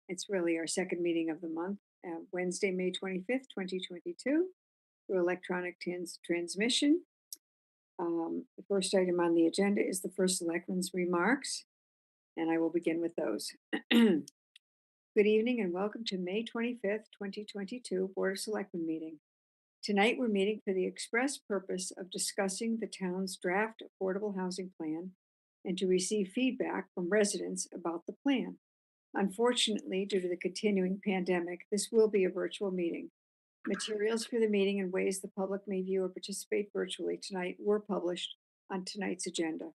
It's really our second meeting of the month, Wednesday, May 25th, 2022, through electronic transmission. The first item on the agenda is the first selectman's remarks, and I will begin with those. Good evening and welcome to May 25th, 2022 Board of Selectmen meeting. Tonight we're meeting for the express purpose of discussing the town's draft affordable housing plan and to receive feedback from residents about the plan. Unfortunately, due to the continuing pandemic, this will be a virtual meeting. Materials for the meeting and ways the public may view or participate virtually tonight were published on tonight's agenda.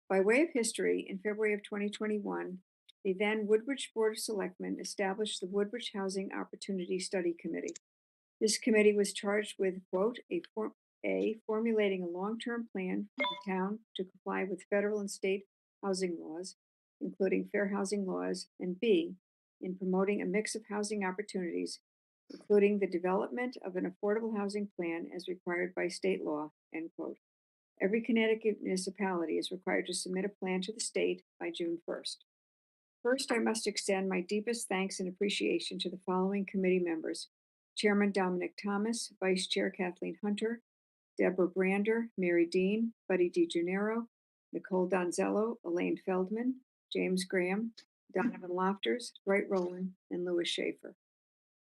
By way of history, in February of 2021, the then Woodbridge Board of Selectmen established the Woodbridge Housing Opportunity Study Committee. This committee was charged with, quote, formulating a long-term plan for the town to comply with federal and state housing laws, including fair housing laws, and B, in promoting a mix of housing opportunities, including the development of an affordable housing plan as required by state law, end quote. Every Connecticut municipality is required to submit a plan to the state by June 1st. First, I must extend my deepest thanks and appreciation to the following committee members: Chairman Dominic Thomas, Vice Chair Kathleen Hunter, Deborah Brander, Mary Dean, Buddy DeGennaro, Nicole Donzello, Elaine Feldman, James Graham, Donovan Lofters, Dwight Rowland, and Louis Schaefer.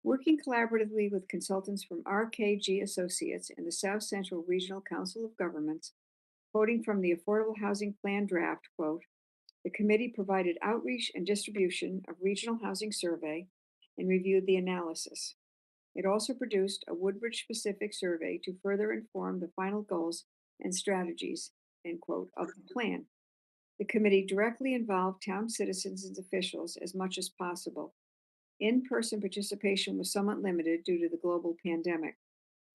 Working collaboratively with consultants from RKG Associates and the South Central Regional Council of Governments, quoting from the Affordable Housing Plan draft, quote, the committee provided outreach and distribution of regional housing survey and reviewed the analysis. It also produced a Woodbridge-specific survey to further inform the final goals and strategies, end quote, of the plan. The committee directly involved town citizens and officials as much as possible. In-person participation was somewhat limited due to the global pandemic.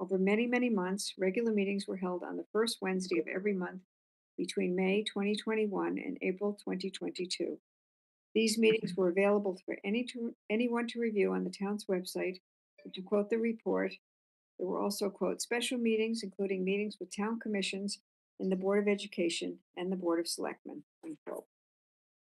Over many, many months, regular meetings were held on the first Wednesday of every month between May 2021 and April 2022. These meetings were available for anyone to review on the town's website. And to quote the report, there were also, quote, special meetings, including meetings with town commissions and the Board of Education and the Board of Selectmen, unquote.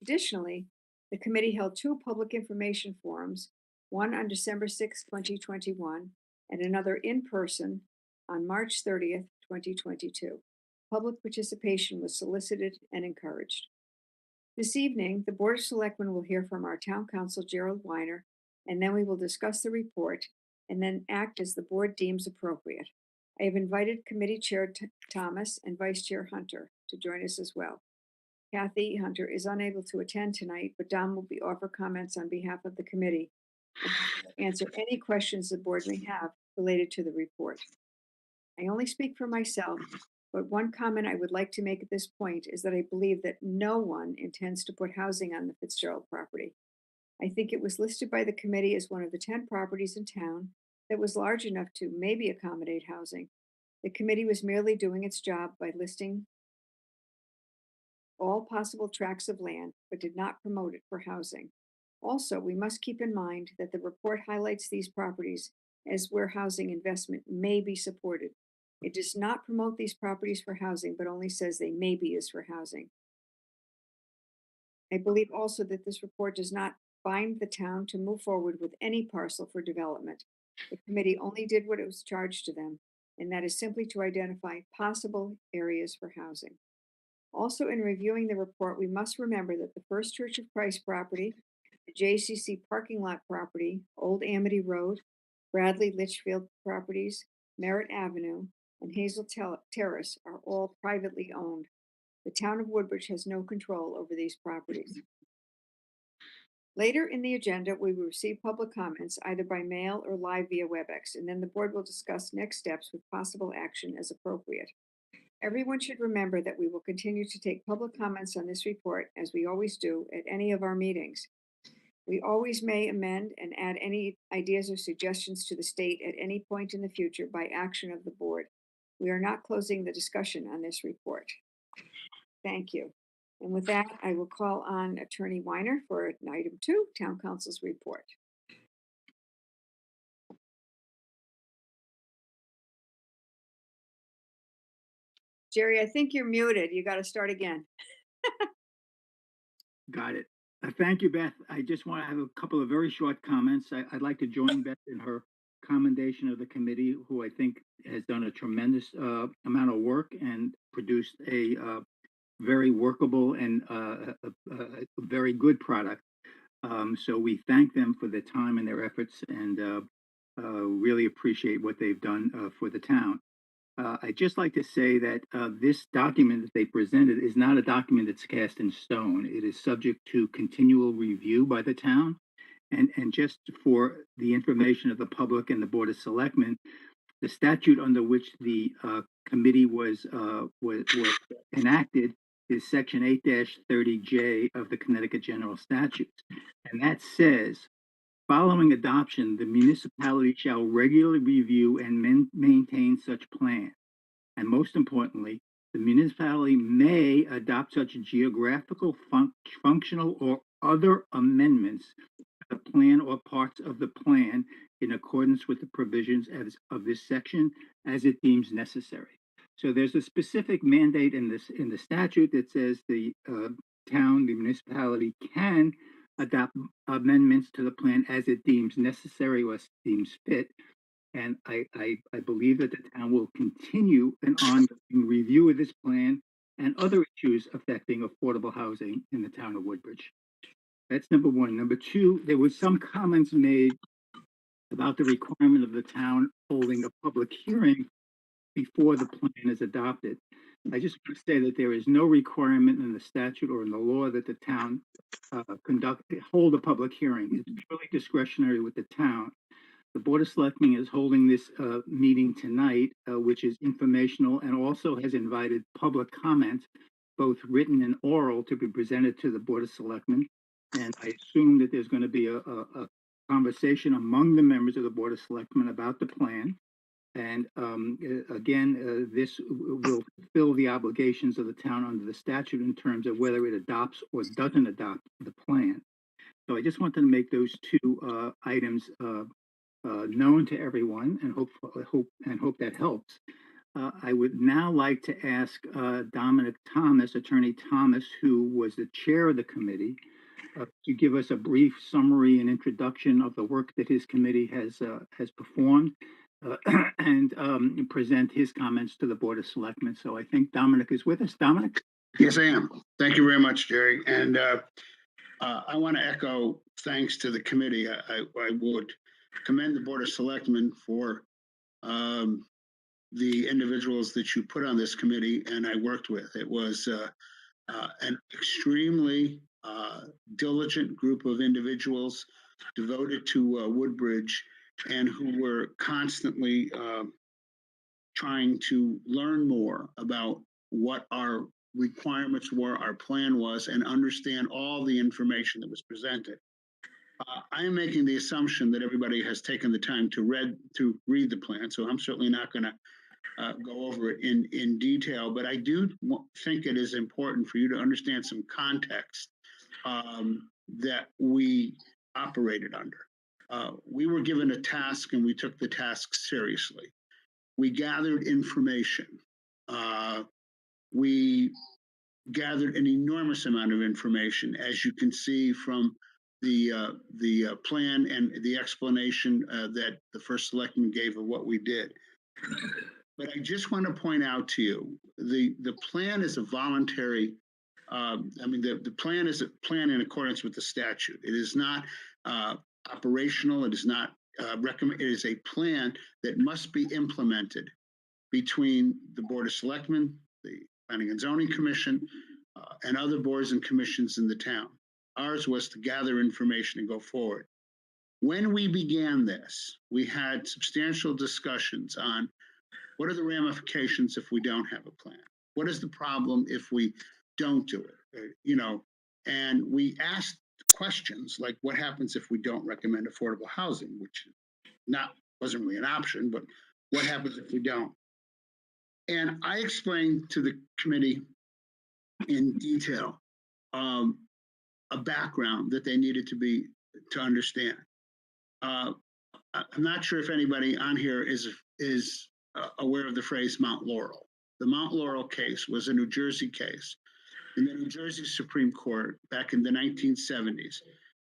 Additionally, the committee held two public information forums, one on December 6, 2021, and another in person on March 30th, 2022. Public participation was solicited and encouraged. This evening, the Board of Selectmen will hear from our Town Council, Gerald Weiner, and then we will discuss the report and then act as the board deems appropriate. I have invited Committee Chair Thomas and Vice Chair Hunter to join us as well. Kathy Hunter is unable to attend tonight, but Dom will offer comments on behalf of the committee and answer any questions the board may have related to the report. I only speak for myself, but one comment I would like to make at this point is that I believe that no one intends to put housing on the Fitzgerald property. I think it was listed by the committee as one of the 10 properties in town that was large enough to maybe accommodate housing. The committee was merely doing its job by listing all possible tracts of land, but did not promote it for housing. Also, we must keep in mind that the report highlights these properties as where housing investment may be supported. It does not promote these properties for housing, but only says they may be used for housing. I believe also that this report does not bind the town to move forward with any parcel for development. The committee only did what it was charged to them, and that is simply to identify possible areas for housing. Also, in reviewing the report, we must remember that the First Church of Christ property, the JCC parking lot property, Old Amity Road, Bradley Litchfield properties, Merritt Avenue, and Hazel Terrace are all privately owned. The town of Woodbridge has no control over these properties. Later in the agenda, we will receive public comments either by mail or live via WebEx, and then the board will discuss next steps with possible action as appropriate. Everyone should remember that we will continue to take public comments on this report, as we always do at any of our meetings. We always may amend and add any ideas or suggestions to the state at any point in the future by action of the board. We are not closing the discussion on this report. Thank you. And with that, I will call on Attorney Weiner for item 2, Town Council's report. Jerry, I think you're muted. You got to start again. Got it. Thank you, Beth. I just want to have a couple of very short comments. I'd like to join Beth in her commendation of the committee, who I think has done a tremendous amount of work and produced a very workable and a very good product. So we thank them for their time and their efforts, and really appreciate what they've done for the town. I'd just like to say that this document that they presented is not a document that's cast in stone. It is subject to continual review by the town. And just for the information of the public and the Board of Selectmen, the statute under which the committee was enacted is Section 8-30J of the Connecticut General Statutes. And that says, following adoption, the municipality shall regularly review and maintain such plan. And most importantly, the municipality may adopt such geographical, functional, or other amendments to the plan or parts of the plan in accordance with the provisions of this section as it deems necessary. So there's a specific mandate in the statute that says the town, the municipality can adopt amendments to the plan as it deems necessary or deems fit. And I believe that the town will continue an ongoing review of this plan and other issues affecting affordable housing in the town of Woodbridge. That's number one. Number two, there was some comments made about the requirement of the town holding a public hearing before the plan is adopted. I just want to say that there is no requirement in the statute or in the law that the town hold a public hearing. It's purely discretionary with the town. The Board of Selectmen is holding this meeting tonight, which is informational and also has invited public comment, both written and oral, to be presented to the Board of Selectmen. And I assume that there's going to be a conversation among the members of the Board of Selectmen about the plan. And again, this will fulfill the obligations of the town under the statute in terms of whether it adopts or doesn't adopt the plan. So I just wanted to make those two items known to everyone, and hope that helps. I would now like to ask Dominic Thomas, Attorney Thomas, who was the chair of the committee, to give us a brief summary and introduction of the work that his committee has performed, and present his comments to the Board of Selectmen. So I think Dominic is with us. Dominic? Yes, I am. Thank you very much, Jerry. And I want to echo thanks to the committee. I would commend the Board of Selectmen for the individuals that you put on this committee and I worked with. It was an extremely diligent group of individuals devoted to Woodbridge and who were constantly trying to learn more about what our requirements were, our plan was, and understand all the information that was presented. I am making the assumption that everybody has taken the time to read the plan, so I'm certainly not going to go over it in detail, but I do think it is important for you to understand some context that we operated under. We were given a task and we took the task seriously. We gathered information. We gathered an enormous amount of information, as you can see from the plan and the explanation that the first selectman gave of what we did. But I just want to point out to you, the plan is a voluntary, the plan is a plan in accordance with the statute. It is not operational. It is not recommend. It is a plan that must be implemented between the Board of Selectmen, the Planning and Zoning Commission, and other boards and commissions in the town. Ours was to gather information and go forward. When we began this, we had substantial discussions on what are the ramifications if we don't have a plan? What is the problem if we don't do it? And we asked questions like, what happens if we don't recommend affordable housing, which wasn't really an option, but what happens if we don't? And I explained to the committee in detail a background that they needed to understand. I'm not sure if anybody on here is aware of the phrase Mount Laurel. The Mount Laurel case was a New Jersey case in the New Jersey Supreme Court back in the 1970s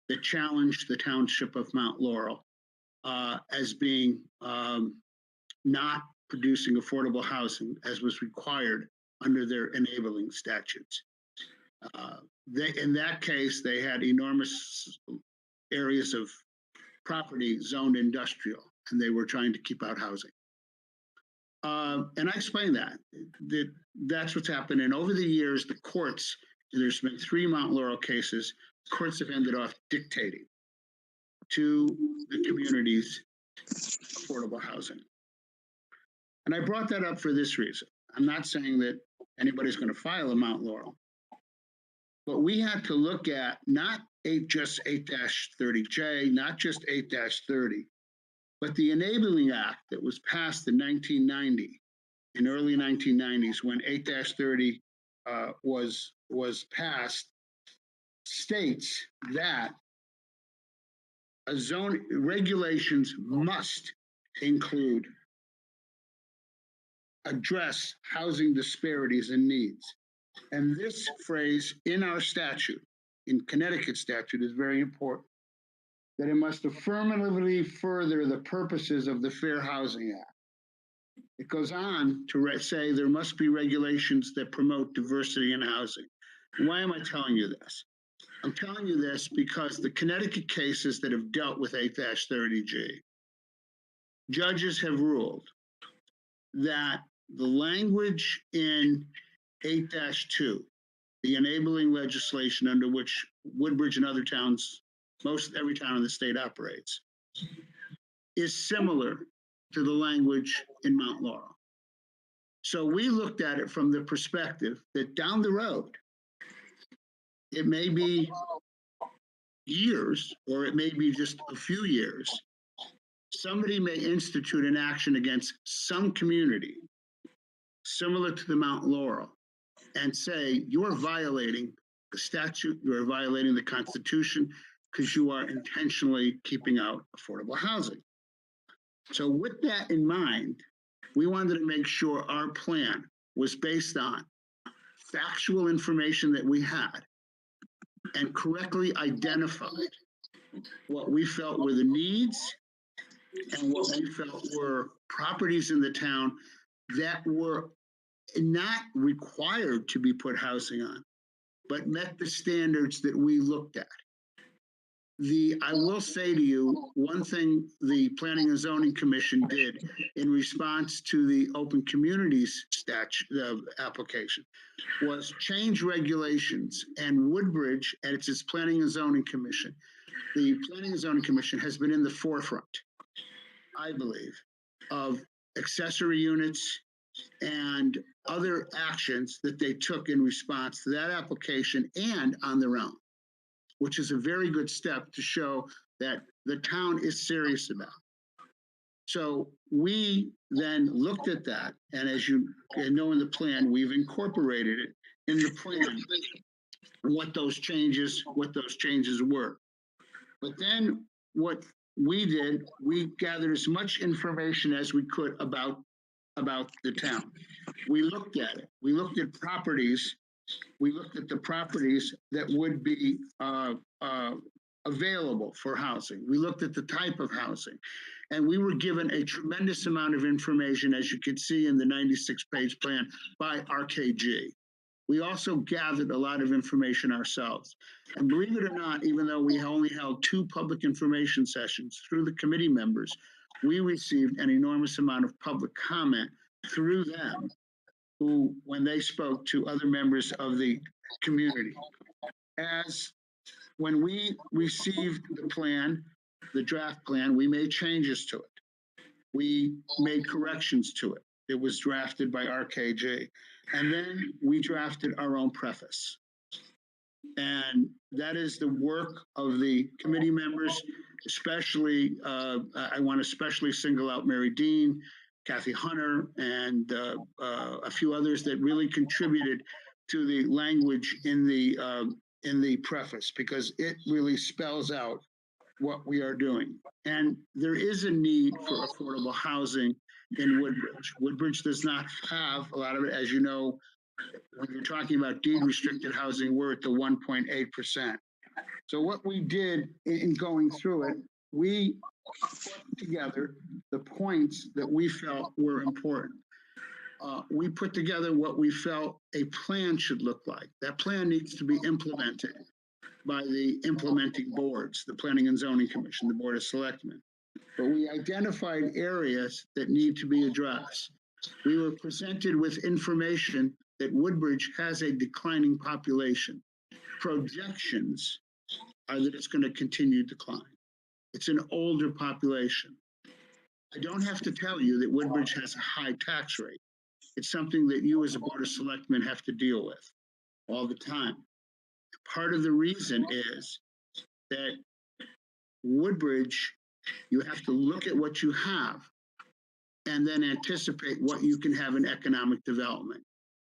that challenged the township of Mount Laurel as being not producing affordable housing as was required under their enabling statutes. In that case, they had enormous areas of property zoned industrial, and they were trying to keep out housing. And I explained that's what's happened. And over the years, the courts, there's been 3 Mount Laurel cases, courts have ended up dictating to the communities affordable housing. And I brought that up for this reason. I'm not saying that anybody's going to file a Mount Laurel, but we had to look at not just 8-30J, not just 8-30, but the Enabling Act that was passed in 1990, in early 1990s, when 8-30 was passed, states that a zone regulations must include address housing disparities and needs. And this phrase in our statute, in Connecticut statute, is very important, that it must affirmatively further the purposes of the Fair Housing Act. It goes on to say there must be regulations that promote diversity in housing. And why am I telling you this? I'm telling you this because the Connecticut cases that have dealt with 8-30G, judges have ruled that the language in 8-2, the enabling legislation under which Woodbridge and other towns, every town in the state operates, is similar to the language in Mount Laurel. So we looked at it from the perspective that down the road, it may be years, or it may be just a few years, somebody may institute an action against some community similar to the Mount Laurel and say, you are violating the statute, you are violating the Constitution because you are intentionally keeping out affordable housing. So with that in mind, we wanted to make sure our plan was based on factual information that we had and correctly identified what we felt were the needs and what we felt were properties in the town that were not required to be put housing on, but met the standards that we looked at. I will say to you, one thing the Planning and Zoning Commission did in response to the Open Communities statute application was change regulations, and Woodbridge, and it's its Planning and Zoning Commission, the Planning and Zoning Commission has been in the forefront, I believe, of accessory units and other actions that they took in response to that application and on their own, which is a very good step to show that the town is serious about. So we then looked at that, and as you know in the plan, we've incorporated it in the plan, what those changes were. But then what we did, we gathered as much information as we could about the town. We looked at it. We looked at properties. We looked at the properties that would be available for housing. We looked at the type of housing. And we were given a tremendous amount of information, as you can see in the 96-page plan by RKG. We also gathered a lot of information ourselves. And believe it or not, even though we only held 2 public information sessions through the committee members, we received an enormous amount of public comment through them, who, when they spoke to other members of the community. As when we received the plan, the draft plan, we made changes to it. We made corrections to it. It was drafted by RKJ. And then we drafted our own preface. And that is the work of the committee members, especially, I want to especially single out Mary Dean, Kathy Hunter, and a few others that really contributed to the language in the preface, because it really spells out what we are doing. And there is a need for affordable housing in Woodbridge. Woodbridge does not have a lot of it. As you know, when you're talking about deed restricted housing, we're at the 1.8%. So what we did in going through it, we put together the points that we felt were important. We put together what we felt a plan should look like. That plan needs to be implemented by the implementing boards, the Planning and Zoning Commission, the Board of Selectmen. But we identified areas that need to be addressed. We were presented with information that Woodbridge has a declining population. Projections are that it's going to continue to decline. It's an older population. I don't have to tell you that Woodbridge has a high tax rate. It's something that you as a Board of Selectmen have to deal with all the time. Part of the reason is that Woodbridge, you have to look at what you have and then anticipate what you can have in economic development.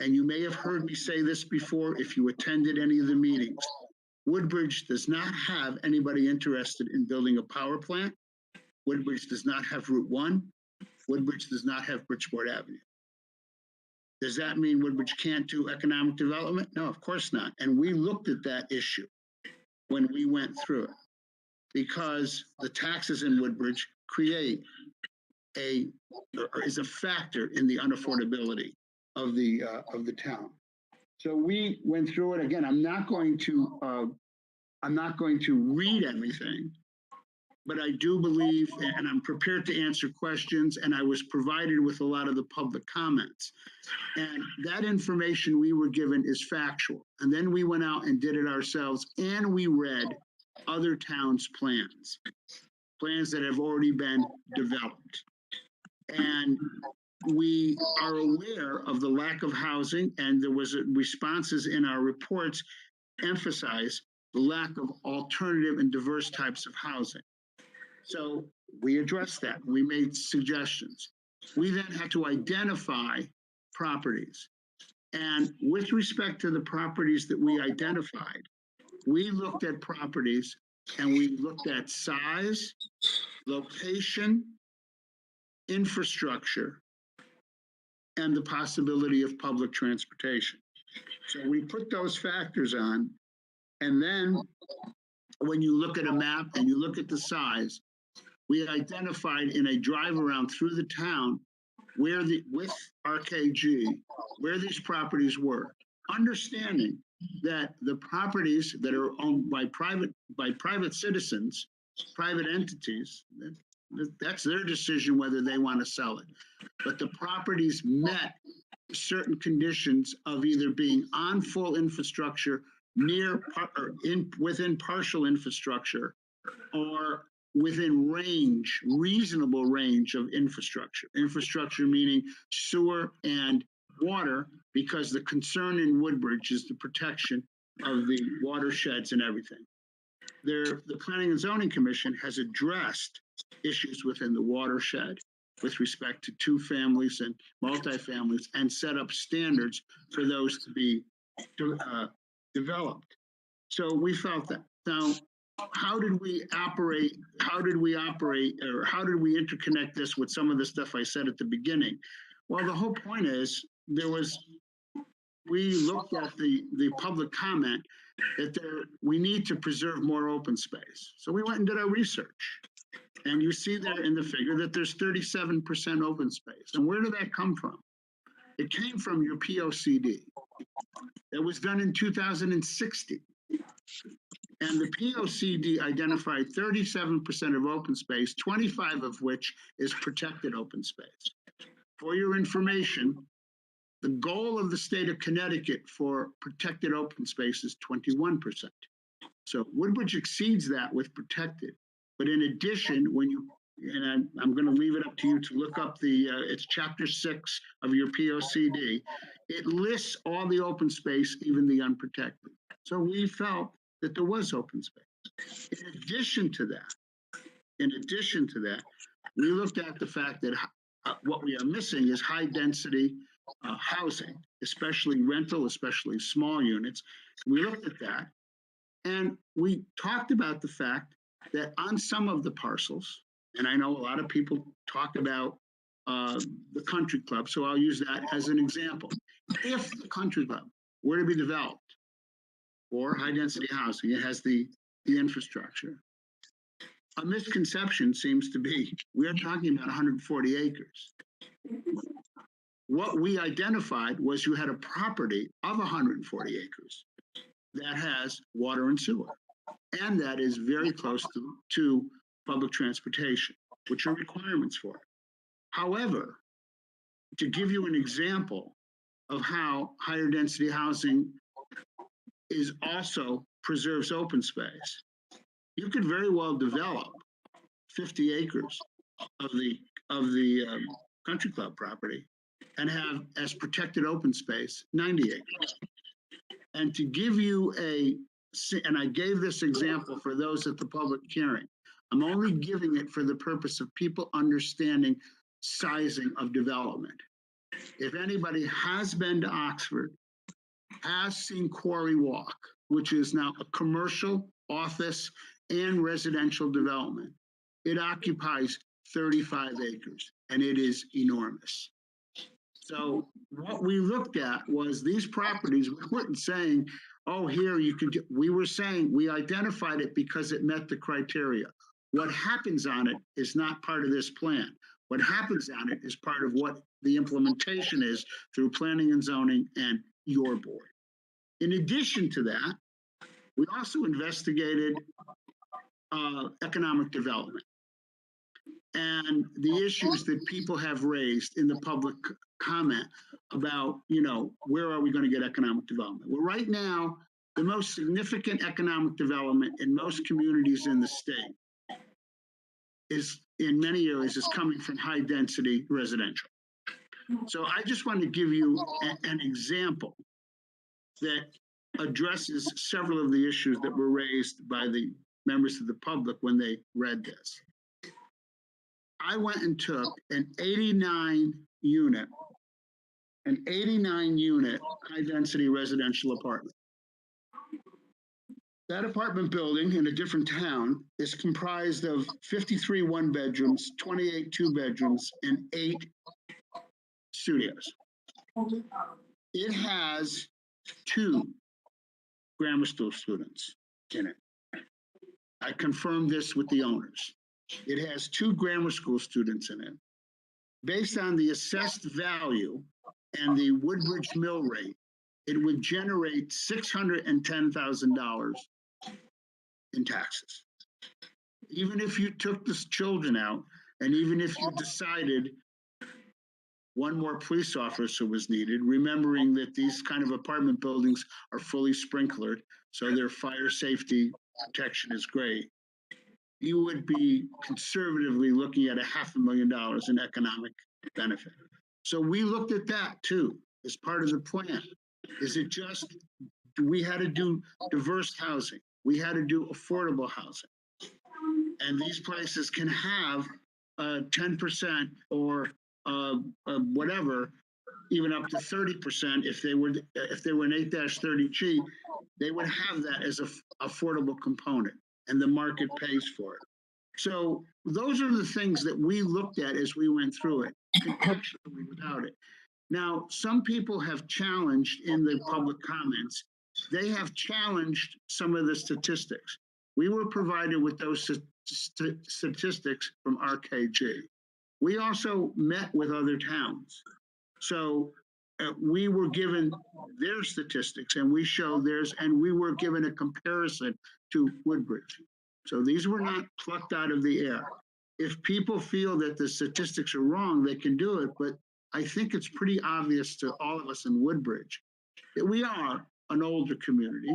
And you may have heard me say this before if you attended any of the meetings. Woodbridge does not have anybody interested in building a power plant. Woodbridge does not have Route 1. Woodbridge does not have Bridgeport Avenue. Does that mean Woodbridge can't do economic development? No, of course not. And we looked at that issue when we went through it, because the taxes in Woodbridge create is a factor in the unaffordability of the town. So we went through it again. I'm not going to read everything, but I do believe, and I'm prepared to answer questions, and I was provided with a lot of the public comments. And that information we were given is factual. And then we went out and did it ourselves, and we read other towns' plans that have already been developed. And we are aware of the lack of housing, and there was responses in our reports emphasize the lack of alternative and diverse types of housing. So we addressed that. We made suggestions. We then had to identify properties. And with respect to the properties that we identified, we looked at properties and we looked at size, location, infrastructure, and the possibility of public transportation. So we put those factors on, and then when you look at a map and you look at the size, we identified in a drive around through the town where with RKG, where these properties were, understanding that the properties that are owned by private citizens, private entities, that's their decision whether they want to sell it. But the properties met certain conditions of either being on full infrastructure, near or within partial infrastructure, or within range, reasonable range of infrastructure. Infrastructure meaning sewer and water, because the concern in Woodbridge is the protection of the watersheds and everything. The Planning and Zoning Commission has addressed issues within the watershed with respect to two families and multifamilies, and set up standards for those to be developed. So we felt that. Now, how did we operate, or how did we interconnect this with some of the stuff I said at the beginning? Well, the whole point is, we looked at the public comment that we need to preserve more open space. So we went and did our research. And you see there in the figure that there's 37% open space. And where did that come from? It came from your POCD. It was done in 2016. And the POCD identified 37% of open space, 25 of which is protected open space. For your information, the goal of the state of Connecticut for protected open space is 21%. So Woodbridge exceeds that with protected. But in addition, and I'm going to leave it up to you to look up it's chapter 6 of your POCD. It lists all the open space, even the unprotected. So we felt that there was open space. In addition to that, we looked at the fact that what we are missing is high density housing, especially rental, especially small units. We looked at that, and we talked about the fact that on some of the parcels, and I know a lot of people talk about the country club, so I'll use that as an example. if the country club were to be developed for high density housing, it has the infrastructure. A misconception seems to be we're talking about 140 acres. What we identified was you had a property of 140 acres that has water and sewer, and that is very close to public transportation, which are requirements for it. However, to give you an example of how higher density housing is also preserves open space, you could very well develop 50 acres of the country club property and have as protected open space 90 acres. And to give you and I gave this example for those at the public hearing, I'm only giving it for the purpose of people understanding sizing of development. If anybody has been to Oxford, has seen Quarry Walk, which is now a commercial, office, and residential development, it occupies 35 acres, and it is enormous. So what we looked at was these properties. We weren't saying, oh, here you could, we were saying we identified it because it met the criteria. What happens on it is not part of this plan. What happens on it is part of what the implementation is through planning and zoning and your board. In addition to that, we also investigated economic development and the issues that people have raised in the public comment about, where are we going to get economic development? Well, right now, the most significant economic development in most communities in the state is, in many areas, is coming from high density residential. So I just want to give you an example that addresses several of the issues that were raised by the members of the public when they read this. I went and took an 89 unit high density residential apartment. That apartment building in a different town is comprised of 53 one bedrooms, 28 two bedrooms, and 8 studios. It has 2 grammar school students in it. I confirmed this with the owners. It has 2 grammar school students in it. Based on the assessed value and the Woodbridge mill rate, it would generate $610,000 in taxes. Even if you took the children out, and even if you decided one more police officer was needed, remembering that these kind of apartment buildings are fully sprinklered, so their fire safety protection is great, you would be conservatively looking at $500,000 in economic benefit. So we looked at that too as part of the plan. Is it just, we had to do diverse housing. We had to do affordable housing. And these places can have 10% or whatever, even up to 30%. If they were an 8-30G, they would have that as an affordable component, and the market pays for it. So those are the things that we looked at as we went through it, contextually without it. Now, some people have challenged in the public comments, they have challenged some of the statistics. We were provided with those statistics from RKG. We also met with other towns. So we were given their statistics and we showed theirs, and we were given a comparison to Woodbridge. So these were not plucked out of the air. If people feel that the statistics are wrong, they can do it, but I think it's pretty obvious to all of us in Woodbridge that we are an older community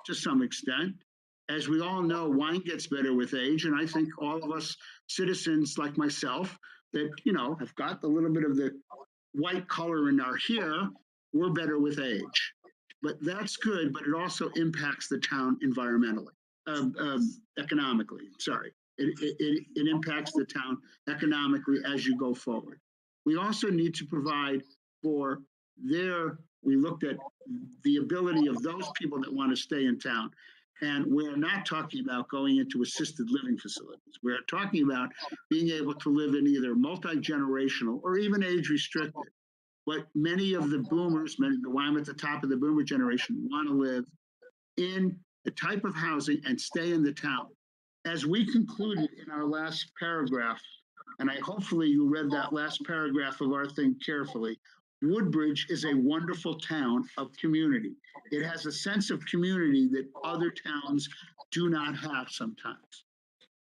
to some extent. As we all know, wine gets better with age, and I think all of us citizens like myself that, have got a little bit of the white color in our hair, we're better with age. But that's good, but it also impacts the town environmentally, economically, sorry. It impacts the town economically as you go forward. We also need to provide for we looked at the ability of those people that want to stay in town. And we're not talking about going into assisted living facilities. We're talking about being able to live in either multi-generational or even age restricted. But many of the boomers, why I'm at the top of the boomer generation, want to live in the type of housing and stay in the town. As we concluded in our last paragraph, and hopefully you read that last paragraph of our thing carefully, Woodbridge is a wonderful town of community. It has a sense of community that other towns do not have sometimes.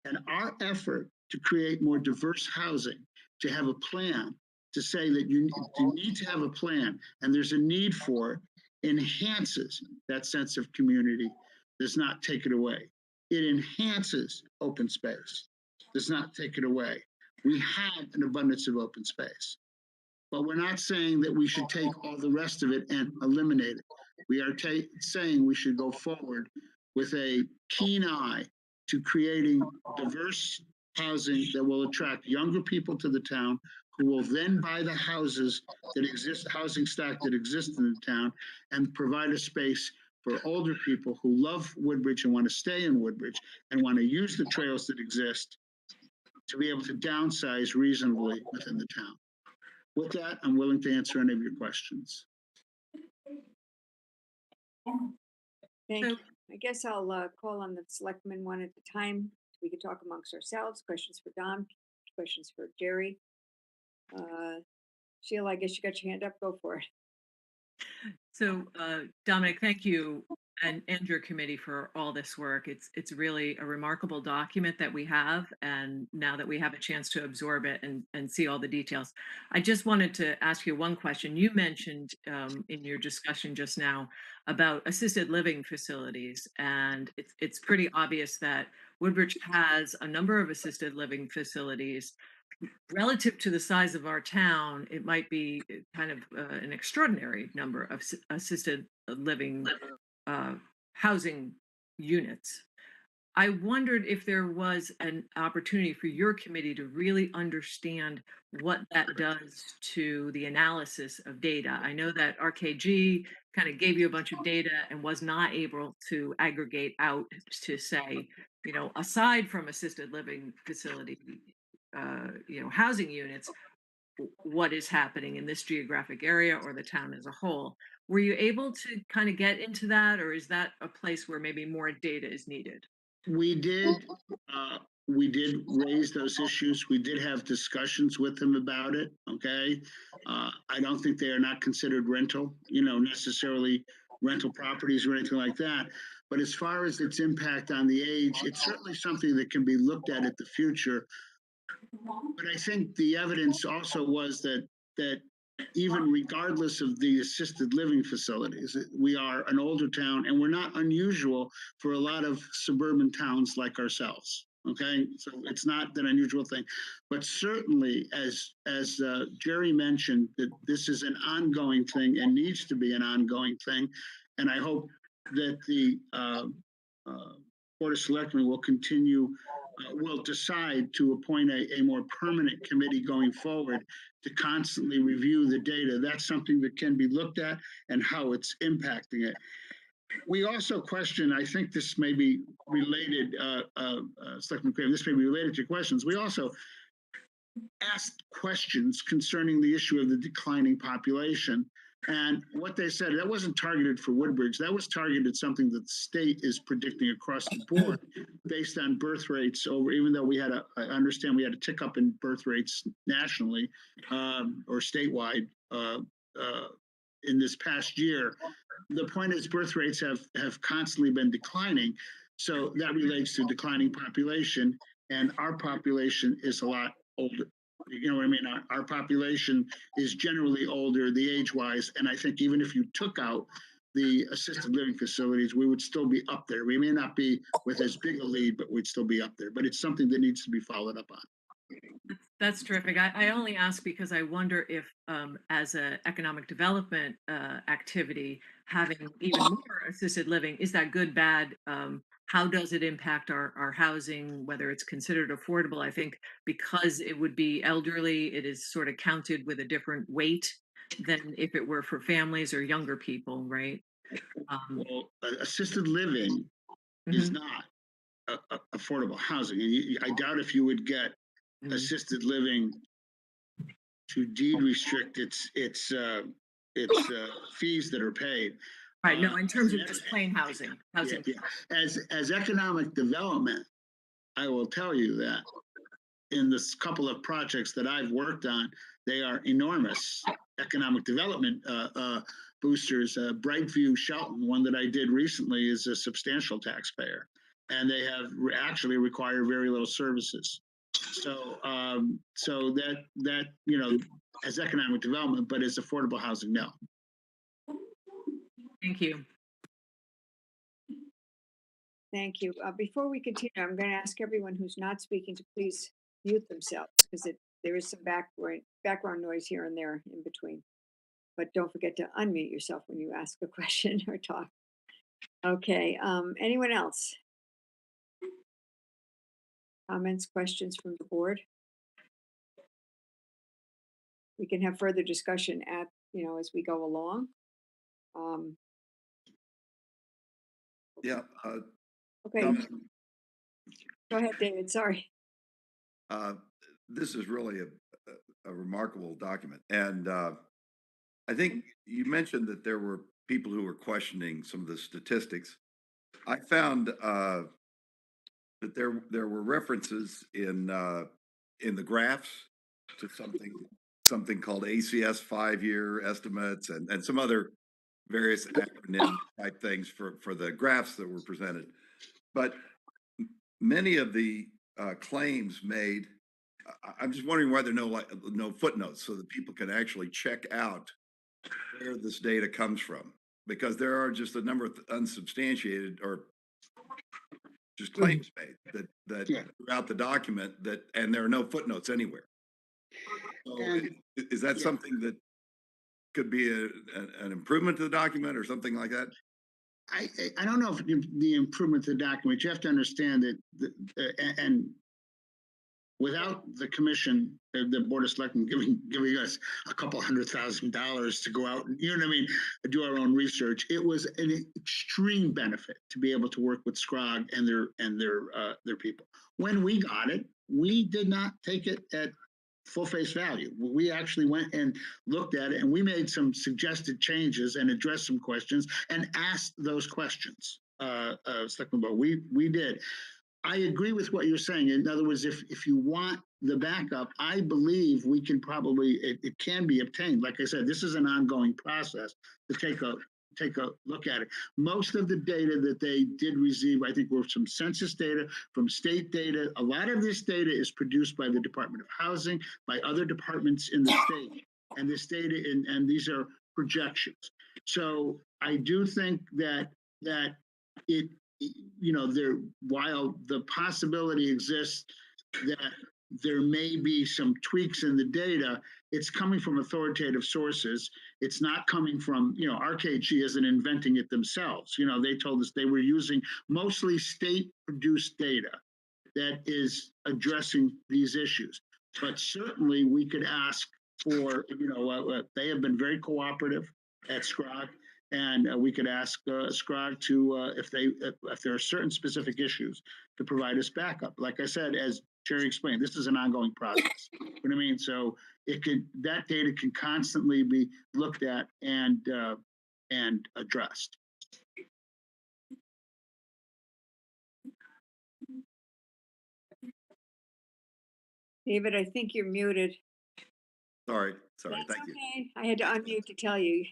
And our effort to create more diverse housing, to have a plan, to say that you need to have a plan, and there's a need for it, enhances that sense of community, does not take it away. It enhances open space, does not take it away. We have an abundance of open space, but we're not saying that we should take all the rest of it and eliminate it. We are saying we should go forward with a keen eye to creating diverse housing that will attract younger people to the town, who will then buy the houses that exist, housing stock that exists in the town, and provide a space for older people who love Woodbridge and want to stay in Woodbridge and want to use the trails that exist to be able to downsize reasonably within the town. With that, I'm willing to answer any of your questions. Thank So- you. I guess I'll call on the selectmen one at a time. We can talk amongst ourselves. Questions for Dom, questions for Jerry. Sheila, I guess you got your hand up. Go for it. So, Dominic, thank you and your committee for all this work. It's really a remarkable document that we have, and now that we have a chance to absorb it and see all the details, I just wanted to ask you one question. You mentioned in your discussion just now about assisted living facilities, and it's pretty obvious that Woodbridge has a number of assisted living facilities. Relative to the size of our town, it might be kind of an extraordinary number of assisted living housing units. I wondered if there was an opportunity for your committee to really understand what that does to the analysis of data. I know that RKG kind of gave you a bunch of data and was not able to aggregate out to say, aside from assisted living facility, housing units, what is happening in this geographic area or the town as a whole. Were you able to kind of get into that, or is that a place where maybe more data is needed? We did raise those issues. We did have discussions with them about it. Okay. I don't think they are not considered rental, necessarily rental properties or anything like that. But as far as its impact on the age, it's certainly something that can be looked at the future. But I think the evidence also was that even regardless of the assisted living facilities, we are an older town, and we're not unusual for a lot of suburban towns like ourselves. Okay, so it's not an unusual thing, but certainly, as Jerry mentioned, that this is an ongoing thing and needs to be an ongoing thing, and I hope that the Board of Selectmen will continue. Will decide to appoint a more permanent committee going forward to constantly review the data. That's something that can be looked at and how it's impacting it. We also question, I think this may be related, Selectman Craven, this may be related to questions. We also asked questions concerning the issue of the declining population. And what they said, that wasn't targeted for Woodbridge. That was targeted something that the state is predicting across the board based on birth rates over, even though I understand we had a tick up in birth rates nationally or statewide in this past year. The point is birth rates have constantly been declining. So that relates to declining population, and our population is a lot older. You know what I mean? Our population is generally older, the age-wise, and I think even if you took out the assisted living facilities, we would still be up there. We may not be with as big a lead, but we'd still be up there. But it's something that needs to be followed up on. That's terrific. I only ask because I wonder if, as an economic development activity, having even more assisted living, is that good, bad? How does it impact our housing, whether it's considered affordable? I think because it would be elderly, it is sort of counted with a different weight than if it were for families or younger people, right? Well, assisted living is not affordable housing. And I doubt if you would get assisted living deed restrict its fees that are paid. Right, no, in terms of as just plain housing. yeah, yeah. As economic development, I will tell you that in this couple of projects that I've worked on, they are enormous economic development boosters. Brightview Shelton, one that I did recently, is a substantial taxpayer, and they have actually require very little services. So, so that as economic development, but as affordable housing, no. Thank you. Thank you. Before we continue, I'm going to ask everyone who's not speaking to please mute themselves because there is some background noise here and there in between. But don't forget to unmute yourself when you ask a question or talk. Okay. Anyone else? Comments, questions from the board? We can have further discussion as we go along. Yeah. Okay. Go ahead, David. Sorry. This is really a remarkable document. And I think you mentioned that there were people who were questioning some of the statistics. I found that there were references in the graphs to something called ACS 5-year estimates and some other various acronym type things for the graphs that were presented. But many of the claims made, I'm just wondering why there are no footnotes so that people can actually check out where this data comes from, because there are just a number of unsubstantiated or just claims made that throughout the document and there are no footnotes anywhere. So is that something that could be an improvement to the document or something like that? I don't know if the improvement to the document, you have to understand that, and without the commission, the Board of Selectmen giving us a couple $100,000 to go out and, you know what I mean, do our own research, it was an extreme benefit to be able to work with SCROG and their people. When we got it, we did not take it at full face value. We actually went and looked at it, and we made some suggested changes and addressed some questions and asked those questions. We did. I agree with what you're saying. In other words, if you want the backup, I believe we can probably, it can be obtained. Like I said, this is an ongoing process to take a look at it. Most of the data that they did receive, I think, were some census data, from state data. A lot of this data is produced by the Department of Housing, by other departments in the state. And this data, and these are projections. So I do think that it, while the possibility exists that there may be some tweaks in the data, it's coming from authoritative sources. It's not coming from, RKG isn't inventing it themselves. They told us they were using mostly state-produced data that is addressing these issues. But certainly we could ask for, they have been very cooperative at SCROG. And we could ask SCROG to, if there are certain specific issues, to provide us backup. Like I said, as Jerry explained, this is an ongoing process. You know what I mean? So that data can constantly be looked at and addressed. David, I think you're muted. Sorry. That's Thank you. Okay. I had to unmute to tell you.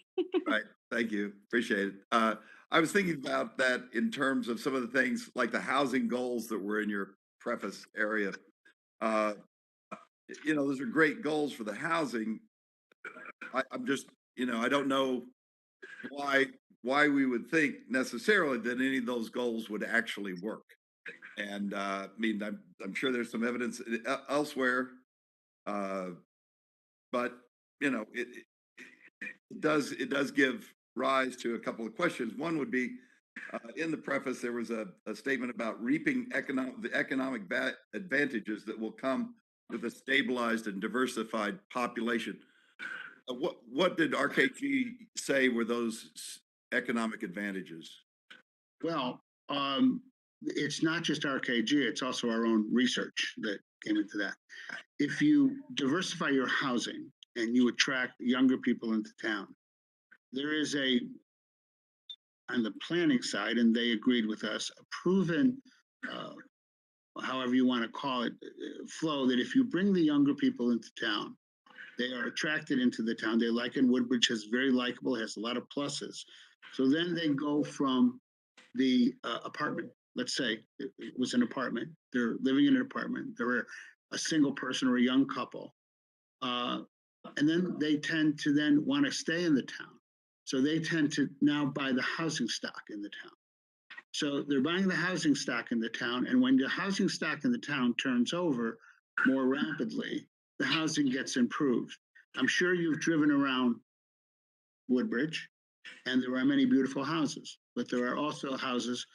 Right. Thank you. Appreciate it. I was thinking about that in terms of some of the things like the housing goals that were in your preface area. Those are great goals for the housing. I'm just, I don't know why we would think necessarily that any of those goals would actually work. And I'm sure there's some evidence elsewhere, but it does give rise to a couple of questions. One would be, in the preface, there was a statement about reaping the economic advantages that will come with a stabilized and diversified population. What did RKG say were those economic advantages? Well, it's not just RKG, it's also our own research that came into that. If you diversify your housing, and you attract younger people into town. There is on the planning side, and they agreed with us, a proven, however you want to call it, flow that if you bring the younger people into town, they are attracted into the town. They like it. Woodbridge is very likable, has a lot of pluses. So then they go from the apartment. Let's say it was an apartment. They're living in an apartment. They're a single person or a young couple. And then they tend to then want to stay in the town. So they tend to now buy the housing stock in the town. So they're buying the housing stock in the town. And when the housing stock in the town turns over more rapidly, the housing gets improved. I'm sure you've driven around Woodbridge, and there are many beautiful houses, but there are also houses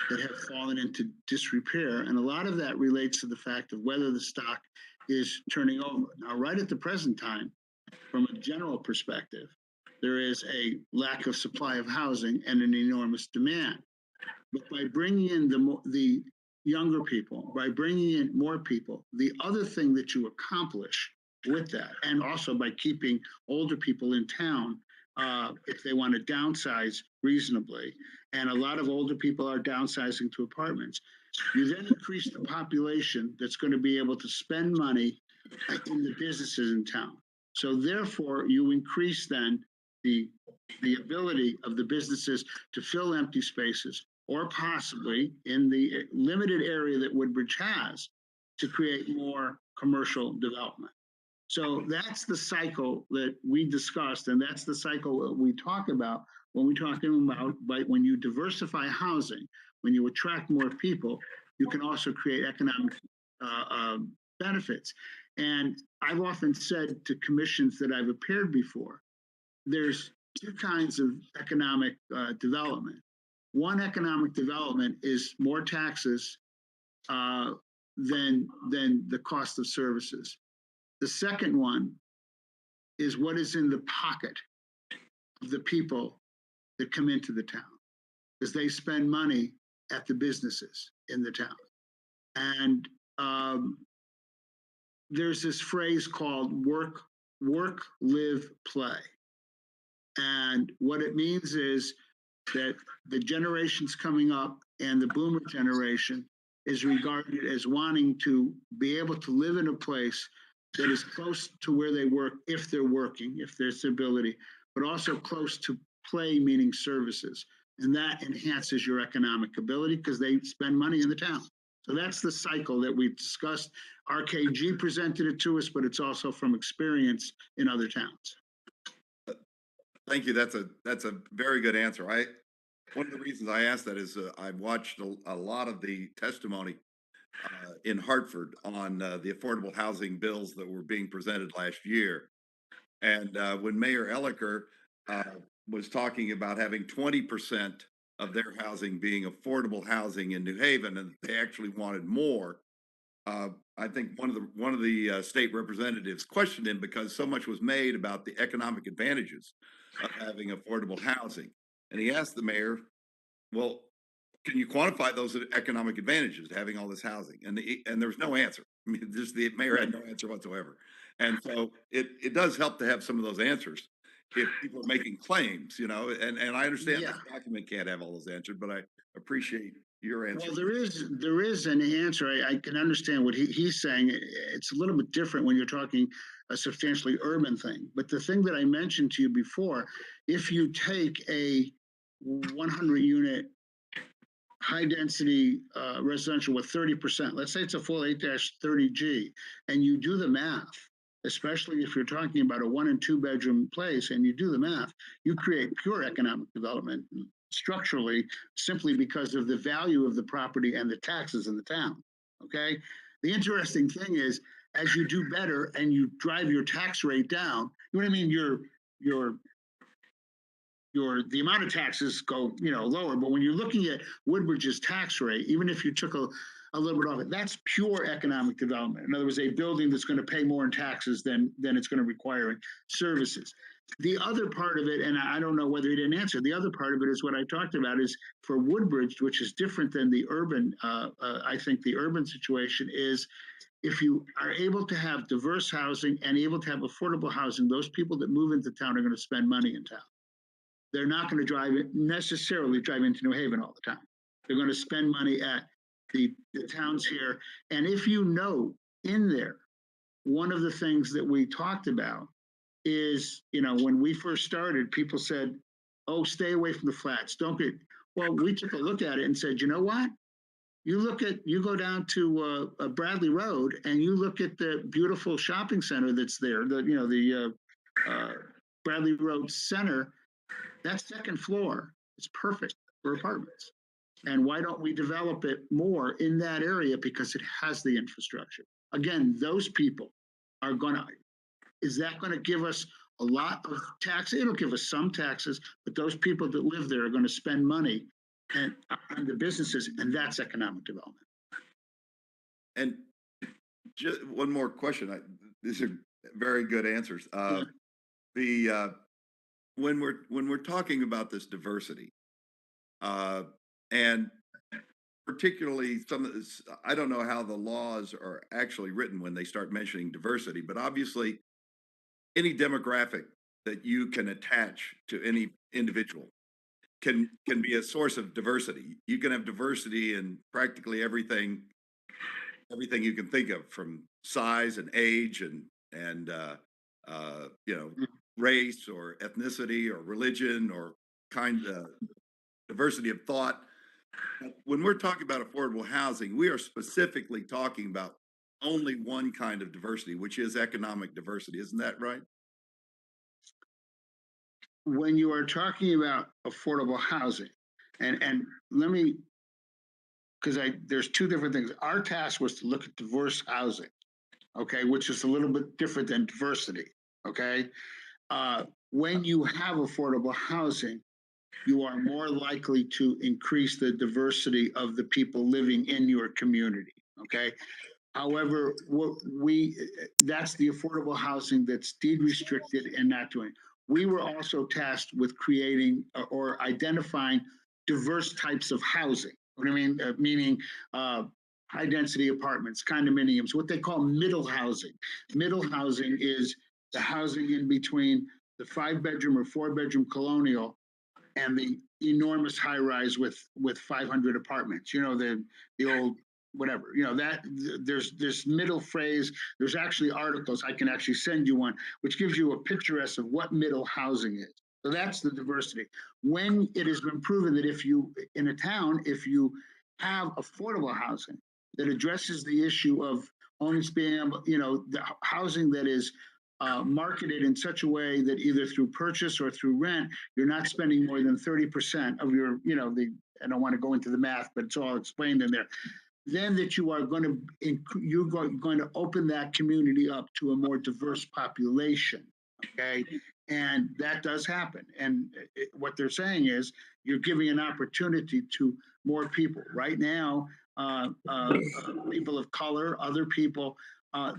that have fallen into disrepair. And a lot of that relates to the fact of whether the stock is turning over. Now, right at the present time, from a general perspective, there is a lack of supply of housing and an enormous demand. But by bringing in the younger people, by bringing in more people, the other thing that you accomplish with that, and also by keeping older people in town, if they want to downsize reasonably, and a lot of older people are downsizing to apartments, you then increase the population that's going to be able to spend money in the businesses in town. So therefore, you increase then the ability of the businesses to fill empty spaces, or possibly in the limited area that Woodbridge has, to create more commercial development. So that's the cycle that we discussed, and that's the cycle that we talk about when we're talking about when you diversify housing, when you attract more people, you can also create economic benefits. And I've often said to commissions that I've appeared before, there's two kinds of economic development. One economic development is more taxes than the cost of services. The second one is what is in the pocket of the people that come into the town, because they spend money at the businesses in the town. And there's this phrase called work, live, play. And what it means is that the generations coming up and the boomer generation is regarded as wanting to be able to live in a place that is close to where they work, if they're working, if there's ability, but also close to play, meaning services. And that enhances your economic ability because they spend money in the town. So that's the cycle that we've discussed. RKG presented it to us, but it's also from experience in other towns. Thank you. That's a very good answer. One of the reasons I asked that is I watched a lot of the testimony in Hartford on the affordable housing bills that were being presented last year. And when Mayor Elliker was talking about having 20% of their housing being affordable housing in New Haven, and they actually wanted more, I think one of the state representatives questioned him because so much was made about the economic advantages of having affordable housing. And he asked the mayor, well, can you quantify those economic advantages of having all this housing? And there was no answer. I mean, just the mayor had no answer whatsoever. And so it does help to have some of those answers if people are making claims, and I understand this document can't have all those answers, but I appreciate your answer. Well, there is an answer. I can understand what he's saying. It's a little bit different when you're talking a substantially urban thing. But the thing that I mentioned to you before, if you take a 100 unit high density residential with 30%, let's say it's a full 8-30G, and you do the math, especially if you're talking about a 1 and 2 bedroom place, and you do the math, you create pure economic development structurally, simply because of the value of the property and the taxes in the town. Okay. The interesting thing is, as you do better and you drive your tax rate down, you know what I mean? The amount of taxes go, lower. But when you're looking at Woodbridge's tax rate, even if you took a little bit off it, that's pure economic development. In other words, a building that's going to pay more in taxes than it's going to require in services. The other part of it, and I don't know whether he didn't answer, the other part of it is what I talked about is for Woodbridge, which is different than the urban, I think the urban situation is if you are able to have diverse housing and able to have affordable housing, those people that move into town are going to spend money in town. They're not going to necessarily drive into New Haven all the time. They're going to spend money at the towns here. And if you know in there, one of the things that we talked about is, when we first started, people said, oh, stay away from the flats. Don't get, well, we took a look at it and said, you know what? You go down to Bradley Road and you look at the beautiful shopping center that's there, the Bradley Road Center, that second floor is perfect for apartments. And why don't we develop it more in that area? Because it has the infrastructure. Again, those people are is that going to give us a lot of taxes? It'll give us some taxes, but those people that live there are going to spend money on the businesses, and that's economic development. And just one more question. These are very good answers. The when we're talking about this diversity, and particularly some of this, I don't know how the laws are actually written when they start mentioning diversity, but obviously any demographic that you can attach to any individual can be a source of diversity. You can have diversity in practically everything you can think of, from size and age and race or ethnicity or religion or kind of diversity of thought. When we're talking about affordable housing, we are specifically talking about only one kind of diversity, which is economic diversity. Isn't that right? When you are talking about affordable housing, and let me, because there's two different things. Our task was to look at diverse housing, okay, which is a little bit different than diversity, okay? When you have affordable housing, you are more likely to increase the diversity of the people living in your community, okay? However, that's the affordable housing that's deed restricted and not doing. We were also tasked with creating or identifying diverse types of housing. What I mean, meaning high density apartments, condominiums, what they call middle housing. Middle housing is the housing in between the 5-bedroom or 4-bedroom colonial and the enormous high rise with 500 apartments. The old whatever. That there's this middle phrase. There's actually articles. I can actually send you one, which gives you a picturesque of what middle housing is. So that's the diversity. When it has been proven that if you have affordable housing that addresses the issue of owners being able, the housing that is marketed in such a way that either through purchase or through rent, you're not spending more than 30% of your, I don't want to go into the math, but it's all explained in there. Then that you're going to open that community up to a more diverse population, okay? And that does happen. And what they're saying is you're giving an opportunity to more people. Right now, people of color, other people,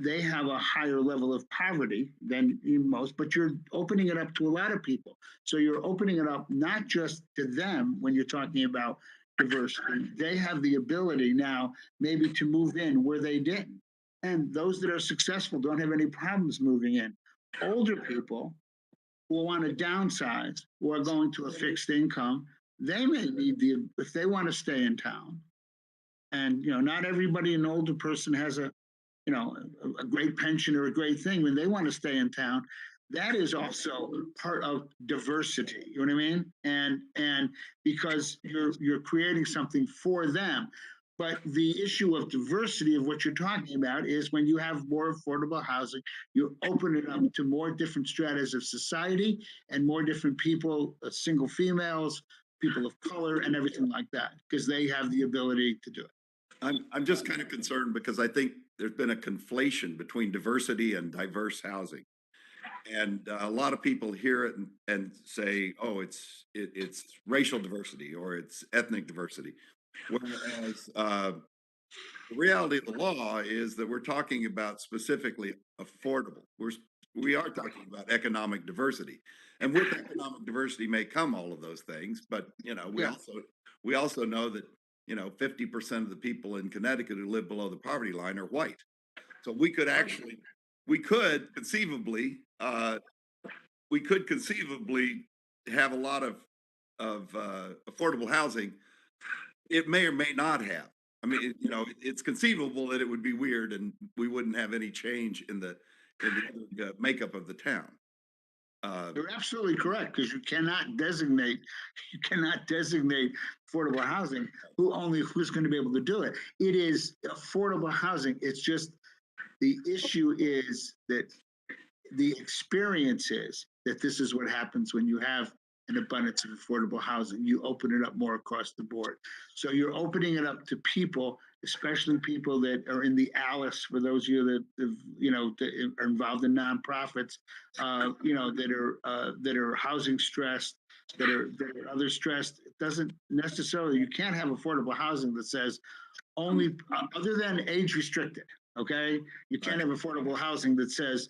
they have a higher level of poverty than most, but you're opening it up to a lot of people. So you're opening it up not just to them when you're talking about diversity. They have the ability now maybe to move in where they didn't. And those that are successful don't have any problems moving in. Older people who want to downsize, who are going to a fixed income, they may need if they want to stay in town. And, not everybody, an older person has a great pension or a great thing when they want to stay in town. That is also part of diversity. You know what I mean? And because you're creating something for them. But the issue of diversity of what you're talking about is when you have more affordable housing, you open it up to more different stratas of society and more different people, single females, people of color, and everything like that, because they have the ability to do it. I'm just kind of concerned because I think there's been a conflation between diversity and diverse housing. And a lot of people hear it and say, oh, it's racial diversity or it's ethnic diversity. Whereas the reality of the law is that we're talking about specifically affordable. we are talking about economic diversity. And with economic diversity may come all of those things, but Yeah. we also know that 50% of the people in Connecticut who live below the poverty line are white. So we could conceivably have a lot of affordable housing. It may or may not have. I mean, it's conceivable that it would be weird and we wouldn't have any change in the makeup of the town. You're absolutely correct, because you cannot designate affordable housing who's going to be able to do it. It is affordable housing. It's just the issue is that the experience is that this is what happens when you have an abundance of affordable housing. You open it up more across the board. So you're opening it up to people, especially people that are in the ALICE, for those of you that are involved in nonprofits, that are housing stressed, that are other stressed. It doesn't necessarily, you can't have affordable housing that says only, other than age restricted, okay? You can't have affordable housing that says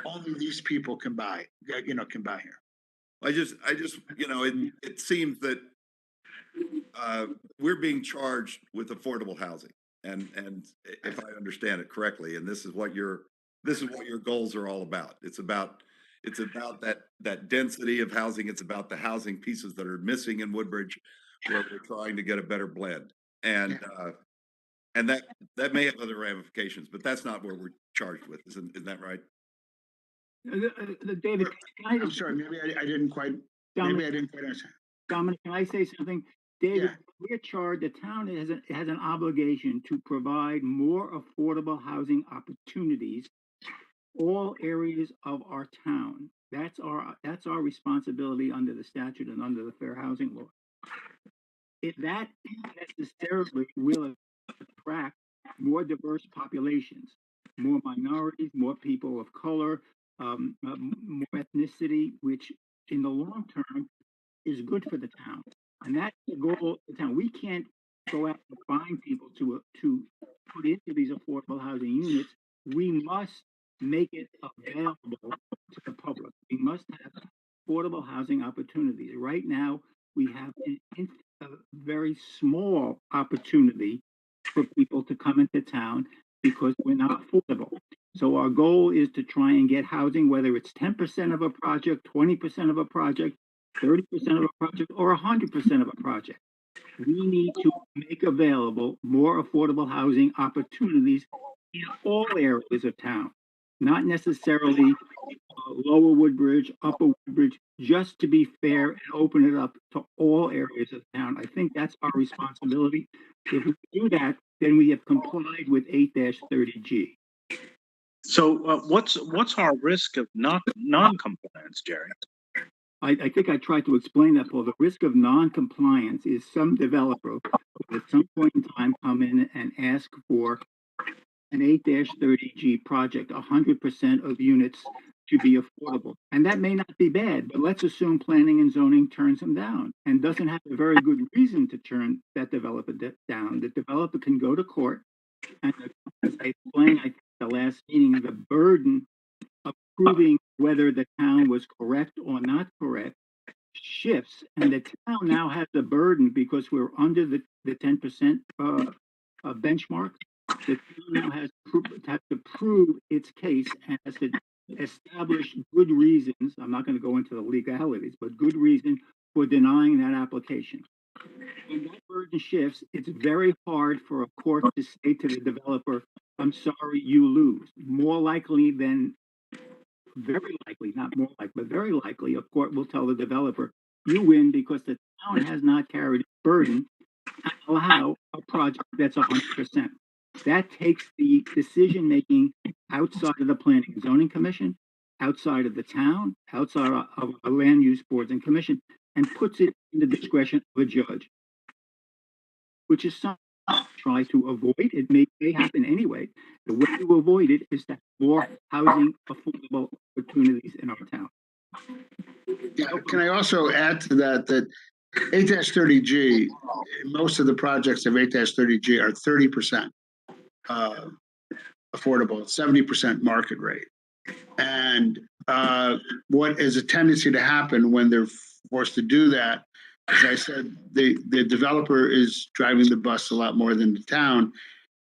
only these people can buy here. I just, it seems that we're being charged with affordable housing, and if I understand it correctly, and this is what your goals are all about. It's about that density of housing. It's about the housing pieces that are missing in Woodbridge, where we're trying to get a better blend, and that may have other ramifications, but that's not what we're charged with. Isn't that right? David, I'm sorry, maybe I didn't quite understand. Dominic, can I say something? David, Yeah. we're charged, the town has an obligation to provide more affordable housing opportunities, all areas of our town. That's our responsibility under the statute and under the Fair Housing Law. If that necessarily will attract more diverse populations, more minorities, more people of color, more ethnicity, which in the long term is good for the town. And that's the goal of the town. We can't go out and find people to put into these affordable housing units. We must make it available to the public. We must have affordable housing opportunities. Right now, we have a very small opportunity for people to come into town because we're not affordable. So our goal is to try and get housing, whether it's 10% of a project, 20% of a project, 30% of a project, or 100% of a project. We need to make available more affordable housing opportunities in all areas of town, not necessarily Lower Woodbridge, Upper Woodbridge, just to be fair and open it up to all areas of town. I think that's our responsibility. If we do that, then we have complied with 8-30G. So what's our risk of non-compliance, Jerry? I think I tried to explain that, Paul. The risk of non-compliance is some developer will at some point in time come in and ask for an 8-30G project, 100% of units to be affordable. And that may not be bad, but let's assume planning and zoning turns them down and doesn't have a very good reason to turn that developer down. The developer can go to court, and as I explained, I think the last meeting, the burden of proving whether the town was correct or not correct shifts, and the town now has the burden because we're under the 10% benchmark. The town now has to prove its case and has to establish good reasons. I'm not going to go into the legalities, but good reason for denying that application. When that burden shifts, it's very hard for a court to say to the developer, I'm sorry, you lose. More likely than, very likely, not more likely, but very likely, a court will tell the developer, you win because the town has not carried its burden and allow a project that's 100%. That takes the decision-making outside of the Planning and Zoning Commission, outside of the town, outside of a land use boards and commission, and puts it in the discretion of a judge, which is something to try to avoid. It may happen anyway. The way to avoid it is to have more housing affordable opportunities in our town. Yeah, can I also add to that 8-30G, most of the projects of 8-30G are 30% affordable, 70% market rate. And what is a tendency to happen when they're forced to do that, as I said, the developer is driving the bus a lot more than the town,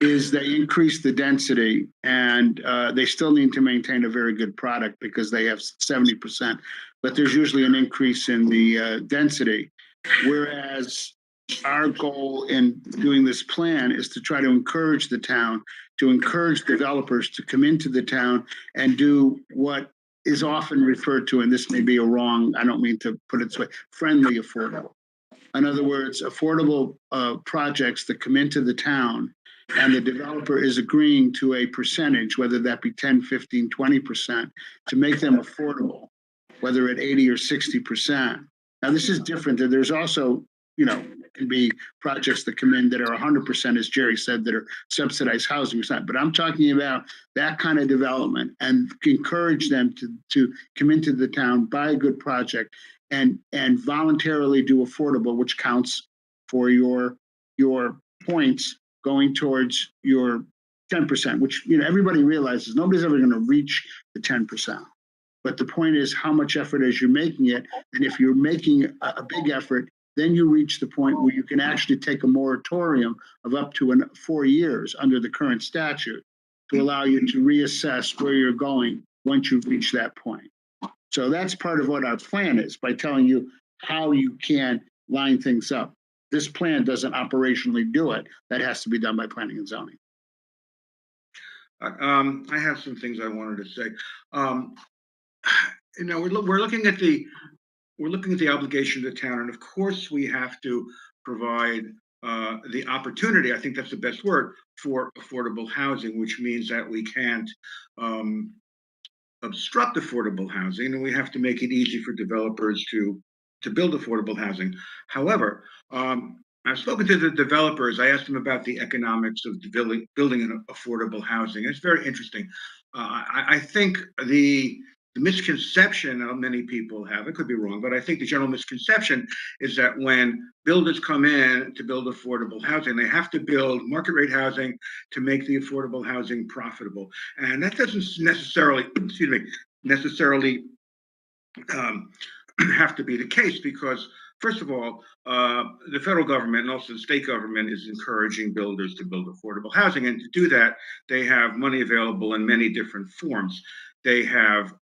is they increase the density, and they still need to maintain a very good product because they have 70%, but there's usually an increase in the density. Whereas our goal in doing this plan is to try to encourage the town, to encourage developers to come into the town and do what is often referred to, and this may be a wrong, I don't mean to put it this way, friendly affordable. In other words, affordable projects that come into the town, and the developer is agreeing to a percentage, whether that be 10, 15, 20%, to make them affordable, whether at 80 or 60%. Now, this is different. There's also, can be projects that come in that are 100%, as Jerry said, that are subsidized housing. But I'm talking about that kind of development and encourage them to come into the town, buy a good project, and voluntarily do affordable, which counts for your points going towards your 10%, which everybody realizes nobody's ever going to reach the 10%. But the point is how much effort as you're making it. And if you're making a big effort, then you reach the point where you can actually take a moratorium of up to 4 years under the current statute to allow you to reassess where you're going once you've reached that point. So that's part of what our plan is, by telling you how you can line things up. This plan doesn't operationally do it. That has to be done by planning and zoning. I have some things I wanted to say. We're looking at the obligation of the town, and of course we have to provide the opportunity. I think that's the best word for affordable housing, which means that we can't obstruct affordable housing, and we have to make it easy for developers to build affordable housing. However, I've spoken to the developers. I asked them about the economics of building an affordable housing. It's very interesting. I think the misconception many people have, it could be wrong, but I think the general misconception is that when builders come in to build affordable housing, they have to build market rate housing to make the affordable housing profitable. And that doesn't necessarily, have to be the case, because first of all, the federal government and also the state government is encouraging builders to build affordable housing. And to do that, they have money available in many different forms. They have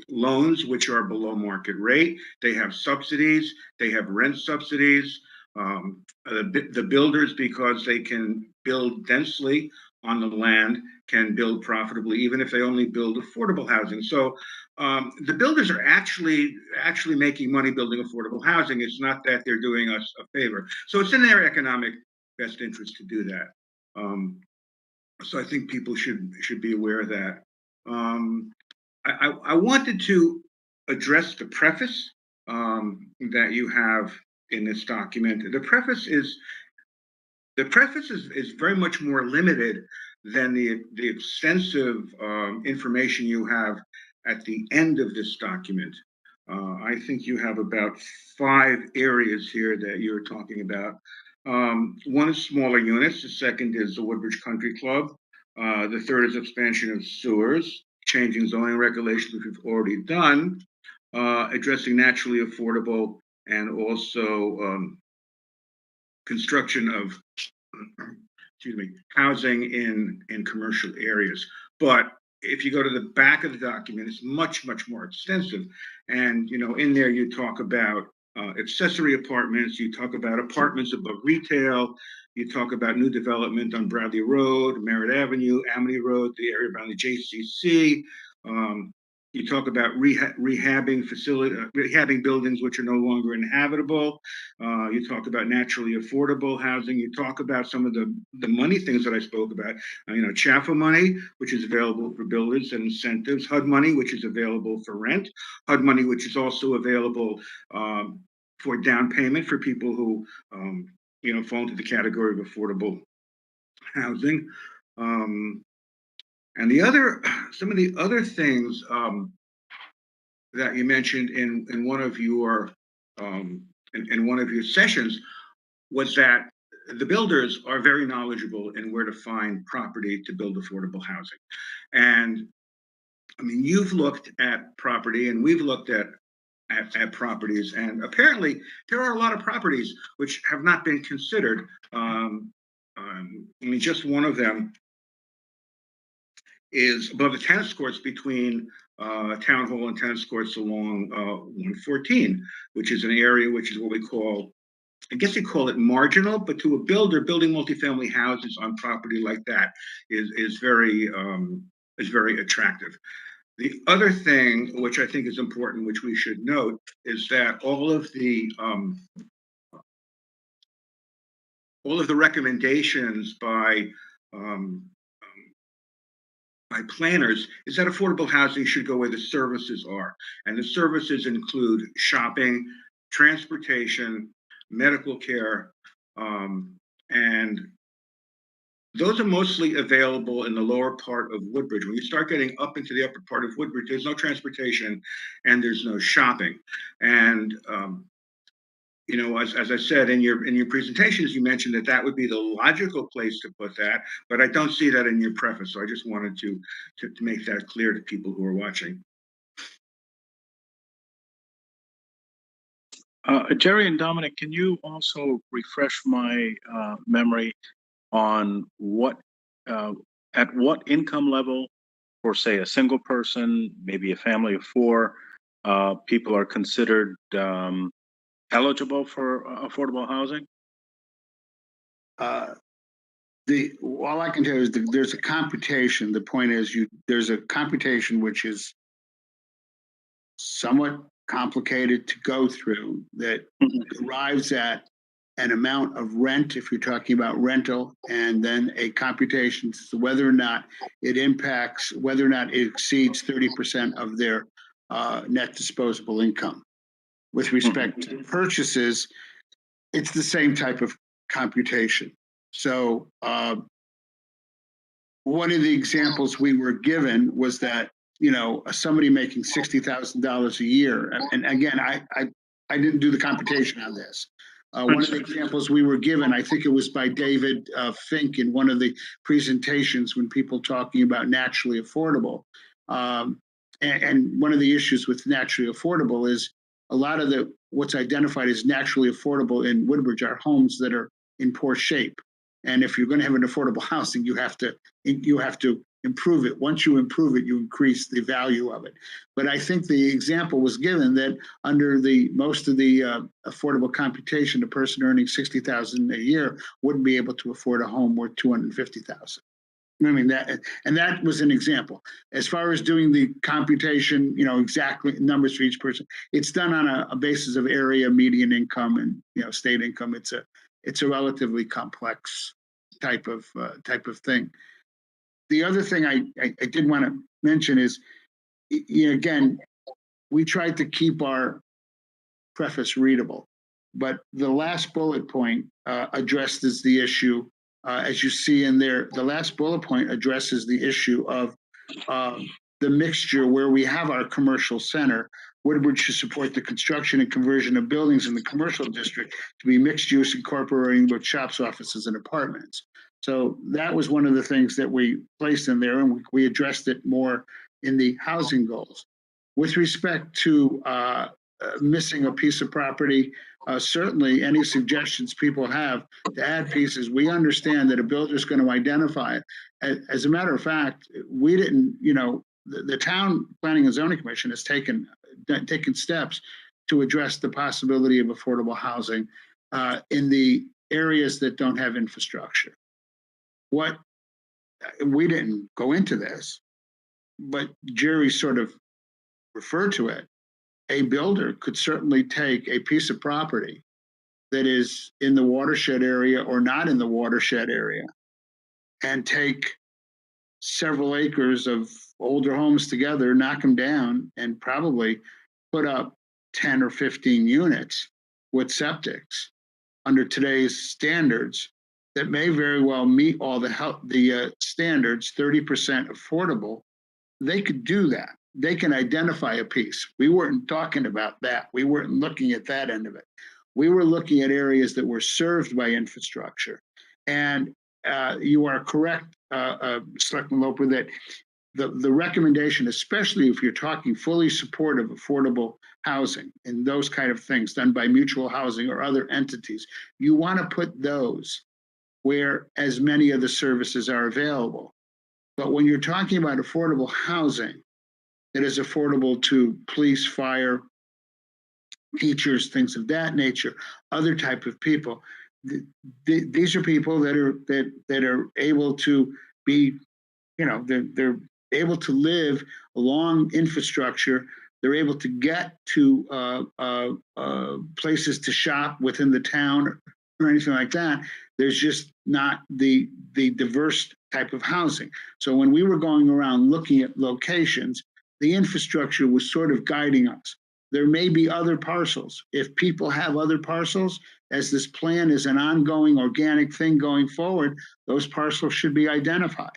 loans, which are below market rate. They have subsidies. They have rent subsidies. The builders, because they can build densely on the land, can build profitably, even if they only build affordable housing. So the builders are actually making money building affordable housing. It's not that they're doing us a favor. So it's in their economic best interest to do that. So I think people should be aware of that. I wanted to address the preface that you have in this document. The preface is very much more limited than the extensive information you have at the end of this document. I think you have about 5 areas here that you're talking about. One is smaller units. The second is the Woodbridge Country Club. The third is expansion of sewers, changing zoning regulations, which we've already done, addressing naturally affordable, and also construction of housing in commercial areas. But if you go to the back of the document, it's much more extensive. And in there you talk about accessory apartments, you talk about apartments above retail, you talk about new development on Bradley Road, Merritt Avenue, Amity Road, the area around the JCC. You talk about rehabbing buildings which are no longer inhabitable. You talk about naturally affordable housing. You talk about some of the money things that I spoke about. CHAFA money, which is available for builders and incentives. HUD money, which is available for rent. HUD money, which is also available for down payment for people who fall into the category of affordable housing. And some of the other things that you mentioned in one of your sessions was that the builders are very knowledgeable in where to find property to build affordable housing. And I mean, you've looked at property and we've looked at properties, and apparently there are a lot of properties which have not been considered. I mean, just one of them is above the tennis courts between Town Hall and tennis courts along 114, which is an area which is what we call, I guess you call it marginal, but to a builder, building multifamily houses on property like that is very attractive. The other thing, which I think is important, which we should note, is that all of the recommendations um, by planners is that affordable housing should go where the services are, and the services include shopping, transportation, medical care, and those are mostly available in the lower part of Woodbridge. When you start getting up into the upper part of Woodbridge, there's no transportation and there's no shopping. And you know, as I said in your presentations, you mentioned that that would be the logical place to put that, but I don't see that in your preface. So I just wanted to make that clear to people who are watching. Jerry and Dominic, can you also refresh my memory on at what income level, for say a single person, maybe a family of four, people are considered eligible for affordable housing? All I can tell you is there's a computation. The point is there's a computation which is somewhat complicated to go through that arrives at an amount of rent, if you're talking about rental, and then a computation as to whether or not it exceeds 30% of their net disposable income. With respect to purchases, it's the same type of computation. So one of the examples we were given was that, you know, somebody making $60,000 a year, and again, I didn't do the computation on this. One of the examples we were given, I think it was by David Fink in one of the presentations when people talking about naturally affordable. And one of the issues with naturally affordable is a lot of what's identified as naturally affordable in Woodbridge are homes that are in poor shape. And if you're going to have an affordable housing, you have to improve it. Once you improve it, you increase the value of it. But I think the example was given that under most of the affordable computation, a person earning $60,000 a year wouldn't be able to afford a home worth $250,000. I mean that was an example. As far as doing the computation, you know, exactly numbers for each person, it's done on a basis of area, median income, and, you know, state income. It's a relatively complex type of thing. The other thing I did want to mention is, you know, again, we tried to keep our preface readable, but the last bullet point addresses the issue. As you see in there, the last bullet point addresses the issue of the mixture where we have our commercial center. Woodbridge should support the construction and conversion of buildings in the commercial district to be mixed use, incorporating both shops, offices, and apartments. So that was one of the things that we placed in there, and we addressed it more in the housing goals. With respect to missing a piece of property, certainly any suggestions people have to add pieces, we understand that a builder is going to identify it. As a matter of fact, we didn't, you know, the town planning and zoning commission has taken steps to address the possibility of affordable housing in the areas that don't have infrastructure. We didn't go into this, but Jerry sort of referred to it. A builder could certainly take a piece of property that is in the watershed area or not in the watershed area and take several acres of older homes together, knock them down, and probably put up 10 or 15 units with septics under today's standards that may very well meet all the standards, 30% affordable. They could do that. They can identify a piece. We weren't talking about that. We weren't looking at that end of it. We were looking at areas that were served by infrastructure. And you are correct, Selectman Loper, that the recommendation, especially if you're talking fully supportive affordable housing and those kind of things done by mutual housing or other entities, you want to put those where as many of the services are available. But when you're talking about affordable housing that is affordable to police, fire, teachers, things of that nature, other type of people, these are people that are able to be, you know, they're able to live along infrastructure. They're able to get to places to shop within the town or anything like that. There's just not the diverse type of housing. So when we were going around looking at locations, the infrastructure was sort of guiding us. There may be other parcels. If people have other parcels, as this plan is an ongoing organic thing going forward, those parcels should be identified.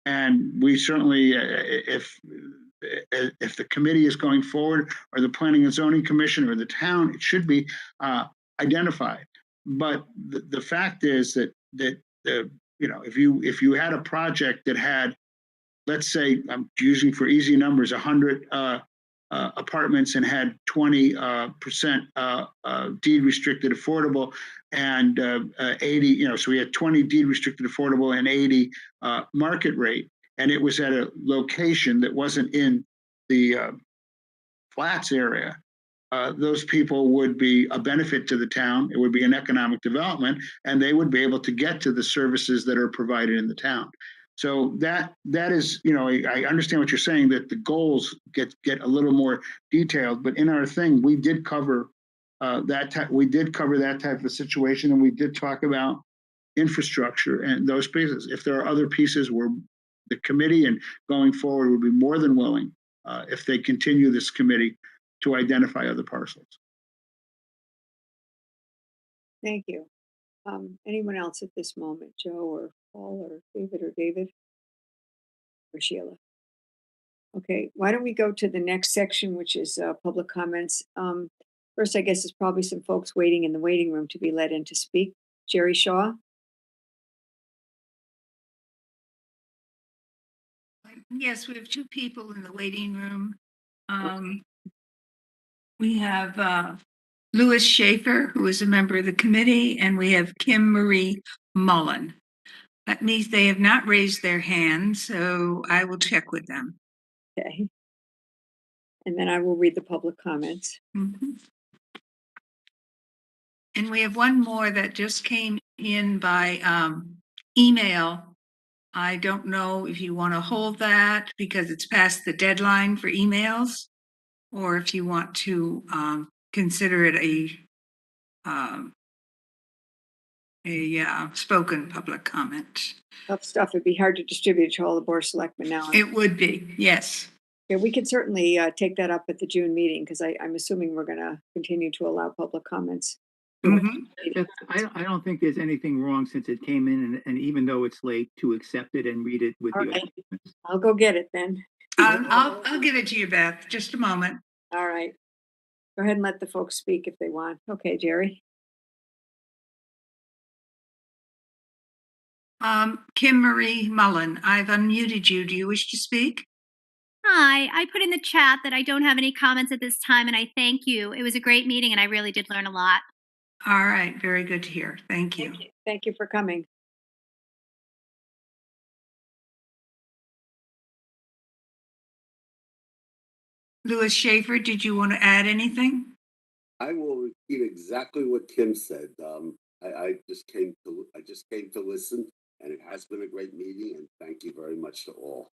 And we certainly, if the committee is going forward, or the Planning and Zoning Commission, or the town, it should be identified. But the fact is that you know, if you had a project that had, let's say, I'm using for easy numbers, 100 apartments and had 20% deed restricted affordable, and 80, you know, so we had 20 deed restricted affordable and 80 market rate, and it was at a location that wasn't in the flats area. Those people would be a benefit to the town. It would be an economic development, and they would be able to get to the services that are provided in the town. So that is, you know, I understand what you're saying, that the goals get a little more detailed, but in our thing, we did cover that type of situation, and we did talk about infrastructure and those pieces. If there are other pieces where the committee and going forward would be more than willing, if they continue this committee, to identify other parcels. Thank you. Anyone else at this moment, Joe or Paul or David or Sheila? Okay, why don't we go to the next section, which is public comments. First, I guess there's probably some folks waiting in the waiting room to be let in to speak. Jerry Shaw. Yes, we have two people in the waiting room. We have Louis Schaefer, who is a member of the committee, and we have Kim Marie Mullen. That means they have not raised their hand, so I will check with them. Okay. And then I will read the public comments. Mm-hmm. And we have one more that just came in by email. I don't know if you want to hold that because it's past the deadline for emails, or if you want to consider it a spoken public comment. Tough stuff. It'd be hard to distribute to all the board of selectmen now. It would be, yes. Yeah, we could certainly take that up at the June meeting, because I'm assuming we're going to continue to allow public comments. Mm-hmm. I don't think there's anything wrong, since it came in, and even though it's late, to accept it and read it with All the. right. I'll go get it then. I'll give it to you, Beth. Just a moment. All right. Go ahead and let the folks speak if they want. Okay, Jerry. Kim Marie Mullen, I've unmuted you. Do you wish to speak? Hi, I put in the chat that I don't have any comments at this time, and I thank you. It was a great meeting, and I really did learn a lot. All right, very good to hear. Thank you. Thank you for coming. Louis Schaefer, did you want to add anything? I will repeat exactly what Kim said. I just came to listen, and it has been a great meeting, and thank you very much to all.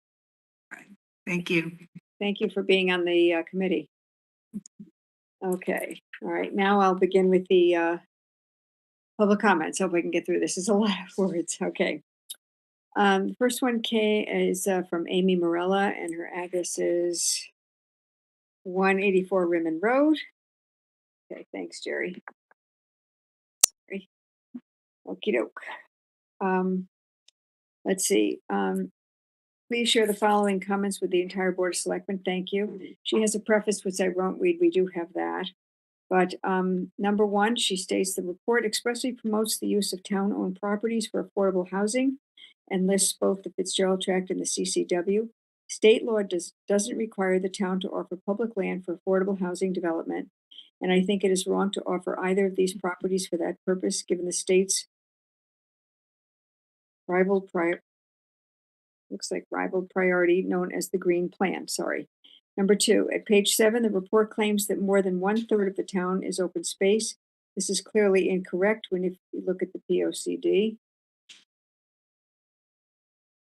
All right. Thank you. Thank you for being on the committee. Okay. All right. Now I'll begin with the public comments. Hope I can get through this. Is a lot of words. Okay. The first one is from Amy Morella, and her address is 184 Rimmon Road. Okay. Thanks, Jerry. Sorry. Okie doke. Let's see. Please share the following comments with the entire Board of Selectmen. Thank you. She has a preface which I won't read. We do have that. But number one, she states the report expressly promotes the use of town-owned properties for affordable housing and lists both the Fitzgerald Tract and the CCW. State law doesn't require the town to offer public land for affordable housing development, and I think it is wrong to offer either of these properties for that purpose, given the state's rival priority known as the Green Plan. Number 2, at page 7, the report claims that more than 1/3 of the town is open space. This is clearly incorrect when if you look at the POCD.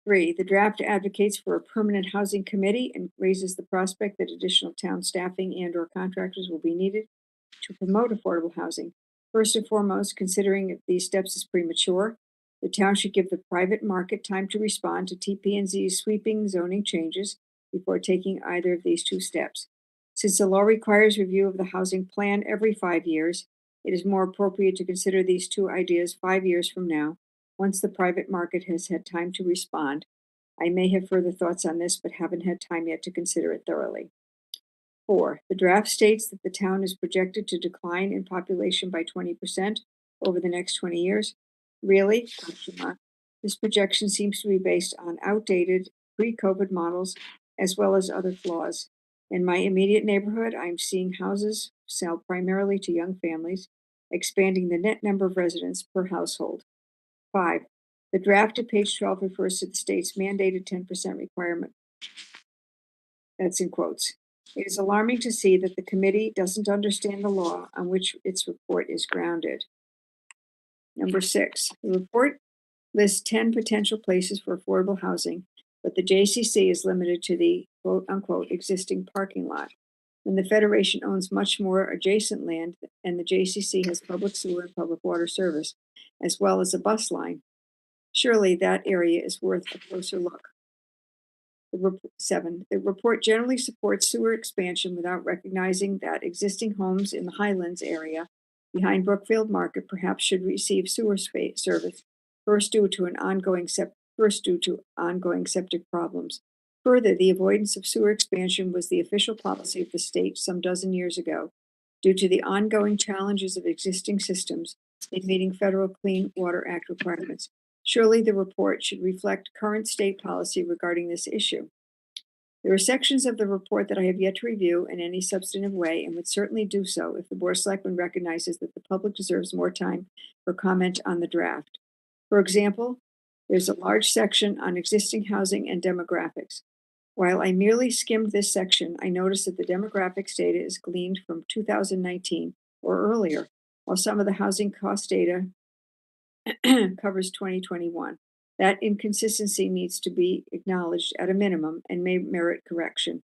3, the draft advocates for a permanent housing committee and raises the prospect that additional town staffing and/or contractors will be needed to promote affordable housing. First and foremost, considering if these steps is premature, the town should give the private market time to respond to TP&Z's sweeping zoning changes before taking either of these 2 steps. Since the law requires review of the housing plan every 5 years, it is more appropriate to consider these 2 ideas 5 years from now, once the private market has had time to respond. I may have further thoughts on this, but haven't had time yet to consider it thoroughly. 4, the draft states that the town is projected to decline in population by 20% over the next 20 years. Really? This projection seems to be based on outdated pre-COVID models as well as other flaws. In my immediate neighborhood, I'm seeing houses sell primarily to young families, expanding the net number of residents per household. 5, the draft at page 12 refers to the state's mandated 10% requirement. That's in quotes. It is alarming to see that the committee doesn't understand the law on which its report is grounded. Number 6, the report lists 10 potential places for affordable housing, but the JCC is limited to the quote unquote existing parking lot. When the Federation owns much more adjacent land and the JCC has public sewer and public water service, as well as a bus line, surely that area is worth a closer look. 7, the report generally supports sewer expansion without recognizing that existing homes in the Highlands area behind Brookfield Market perhaps should receive sewer service first due to ongoing septic problems. Further, the avoidance of sewer expansion was the official policy of the state some dozen years ago, due to the ongoing challenges of existing systems in meeting federal Clean Water Act requirements. Surely the report should reflect current state policy regarding this issue. There are sections of the report that I have yet to review in any substantive way and would certainly do so if the Board of Selectmen recognizes that the public deserves more time for comment on the draft. For example, there's a large section on existing housing and demographics. While I merely skimmed this section, I noticed that the demographics data is gleaned from 2019 or earlier, while some of the housing cost data covers 2021. That inconsistency needs to be acknowledged at a minimum and may merit correction.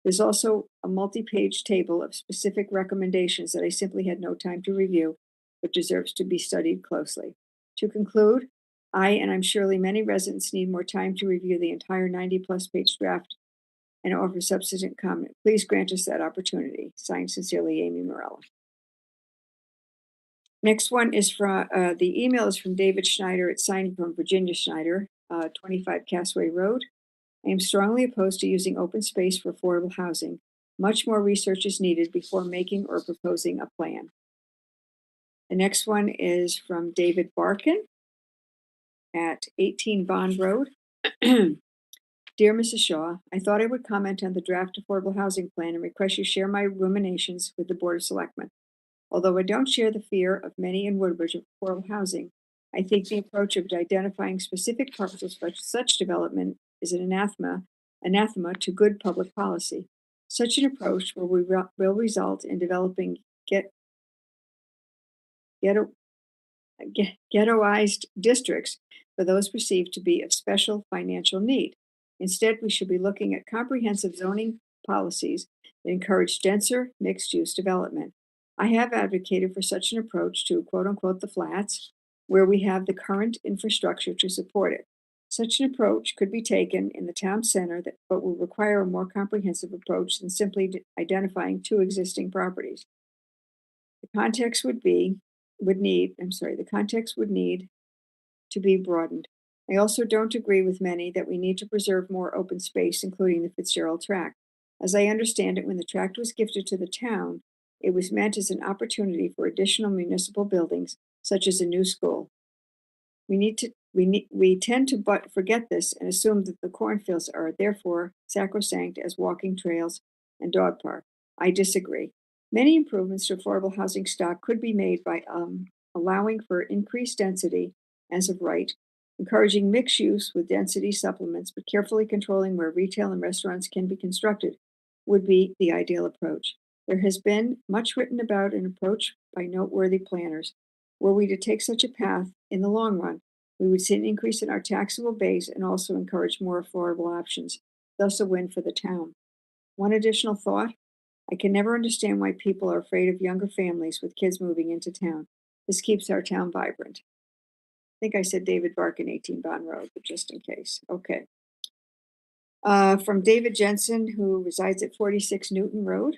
There's also a multi-page table of specific recommendations that I simply had no time to review, but deserves to be studied closely. To conclude, I, and I'm surely many residents, need more time to review the entire 90-plus page draft and offer substantive comment. Please grant us that opportunity. Signed sincerely, Amy Morella. Next one is from, the email is from David Schneider. It's signed from Virginia Schneider, 25 Cassway Road. I am strongly opposed to using open space for affordable housing. Much more research is needed before making or proposing a plan. The next one is from David Barkin at 18 Bond Road. Dear Mrs. Shaw, I thought I would comment on the draft affordable housing plan and request you share my ruminations with the Board of Selectmen. Although I don't share the fear of many in Woodbridge of affordable housing, I think the approach of identifying specific parcels for such development is an anathema to good public policy. Such an approach will result in developing ghettoized districts for those perceived to be of special financial need. Instead, we should be looking at comprehensive zoning policies that encourage denser mixed-use development. I have advocated for such an approach to quote unquote the flats, where we have the current infrastructure to support it. Such an approach could be taken in the town center, but will require a more comprehensive approach than simply identifying 2 existing properties. The context would need to be broadened. I also don't agree with many that we need to preserve more open space, including the Fitzgerald tract. As I understand it, when the tract was gifted to the town, it was meant as an opportunity for additional municipal buildings, such as a new school. We need We tend to forget this and assume that the cornfields are therefore sacrosanct as walking trails and dog park. I disagree. Many improvements to affordable housing stock could be made by allowing for increased density as of right, encouraging mixed use with density supplements, but carefully controlling where retail and restaurants can be constructed would be the ideal approach. There has been much written about an approach by noteworthy planners. Were we to take such a path in the long run, we would see an increase in our taxable base and also encourage more affordable options, thus a win for the town. One additional thought, I can never understand why people are afraid of younger families with kids moving into town. This keeps our town vibrant. I think I said David Barkin, 18 Bond Road, but just in case. Okay. From David Jensen, who resides at 46 Newton Road.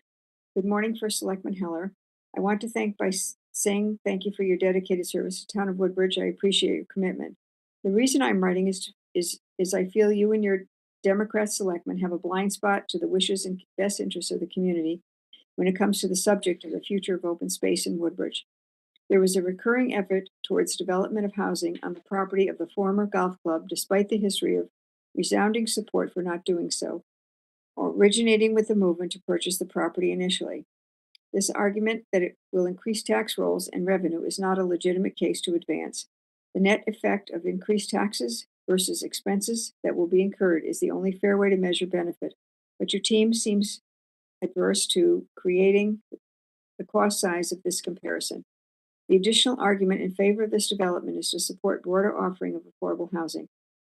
Good morning, First Selectman Heller. I want to thank by saying thank you for your dedicated service to town of Woodbridge. I appreciate your commitment. The reason I'm writing is I feel you and your Democrat selectmen have a blind spot to the wishes and best interests of the community when it comes to the subject of the future of open space in Woodbridge. There was a recurring effort towards development of housing on the property of the former golf club, despite the history of resounding support for not doing so, originating with the movement to purchase the property initially. This argument that it will increase tax rolls and revenue is not a legitimate case to advance. The net effect of increased taxes versus expenses that will be incurred is the only fair way to measure benefit, but your team seems adverse to creating the cost size of this comparison. The additional argument in favor of this development is to support broader offering of affordable housing.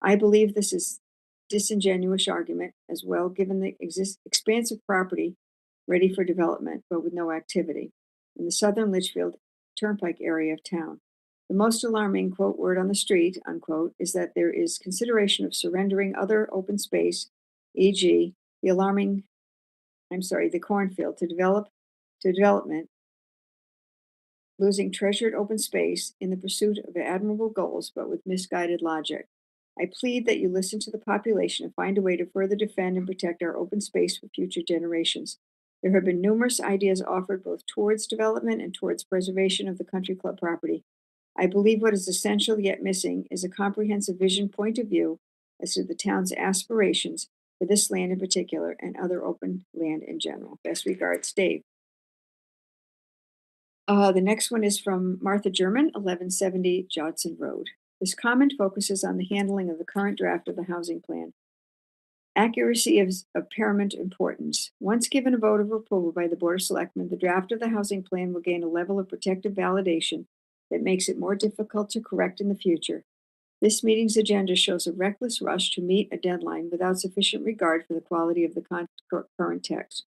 I believe this is disingenuous argument as well, given the expansive property ready for development, but with no activity in the southern Litchfield Turnpike area of town. The most alarming, quote, word on the street, unquote, is that there is consideration of surrendering other open space, e.g., the cornfield to development, losing treasured open space in the pursuit of admirable goals, but with misguided logic. I plead that you listen to the population and find a way to further defend and protect our open space for future generations. There have been numerous ideas offered both towards development and towards preservation of the country club property. I believe what is essential yet missing is a comprehensive vision point of view as to the town's aspirations for this land in particular and other open land in general. Best regards, Dave. The next one is from Martha German, 1170 Jodson Road. This comment focuses on the handling of the current draft of the housing plan. Accuracy is of paramount importance. Once given a vote of approval by the Board of Selectmen, the draft of the housing plan will gain a level of protective validation that makes it more difficult to correct in the future. This meeting's agenda shows a reckless rush to meet a deadline without sufficient regard for the quality of the current text.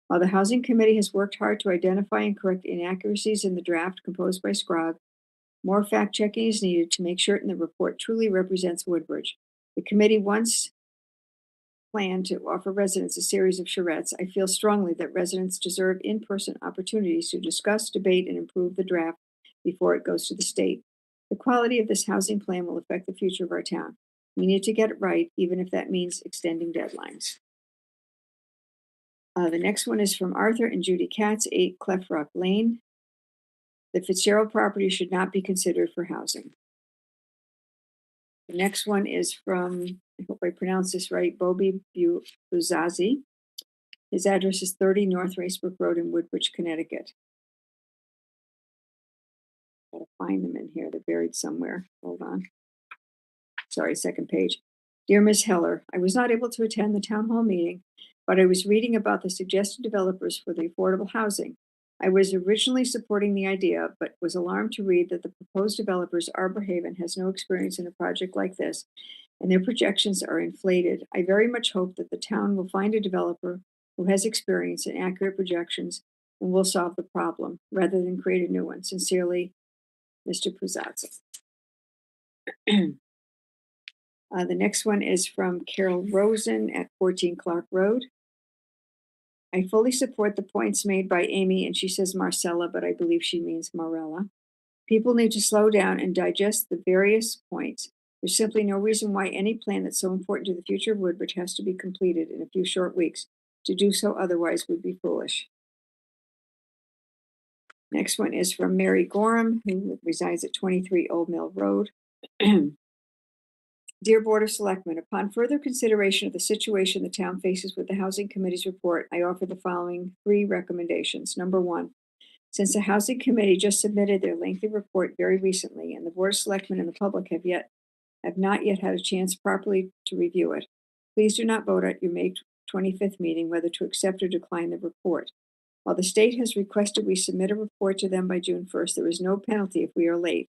While the Housing Committee has worked hard to identify and correct inaccuracies in the draft composed by Scrogg, more fact-checking is needed to make certain the report truly represents Woodbridge. The committee once planned to offer residents a series of charrettes. I feel strongly that residents deserve in-person opportunities to discuss, debate, and improve the draft before it goes to the state. The quality of this housing plan will affect the future of our town. We need to get it right, even if that means extending deadlines. The next one is from Arthur and Judy Katz, 8 Cleft Rock Lane. The Fitzgerald property should not be considered for housing. The next one is from, I hope I pronounced this right, Bobby Buzazi. His address is 30 North Racebrook Road in Woodbridge, Connecticut. Gotta find them in here. They're buried somewhere. Hold on. Sorry, second page. Dear Ms. Heller, I was not able to attend the town hall meeting, but I was reading about the suggested developers for the affordable housing. I was originally supporting the idea, but was alarmed to read that the proposed developers, Arbor Haven, has no experience in a project like this, and their projections are inflated. I very much hope that the town will find a developer who has experience in accurate projections and will solve the problem, rather than create a new one. Sincerely, Mr. Puzatza. The next one is from Carol Rosen at 14 Clark Road. I fully support the points made by Amy, and she says Marcella, but I believe she means Marella. People need to slow down and digest the various points. There's simply no reason why any plan that's so important to the future of Woodbridge has to be completed in a few short weeks. To do so otherwise would be foolish. Next one is from Mary Gorham, who resides at 23 Old Mill Road. Dear Board of Selectmen, upon further consideration of the situation the town faces with the Housing Committee's report, I offer the following 3 recommendations. Number 1, since the Housing Committee just submitted their lengthy report very recently, and the Board of Selectmen and the public have not yet had a chance properly to review it, please do not vote at your May 25th meeting whether to accept or decline the report. While the state has requested we submit a report to them by June 1st, there is no penalty if we are late.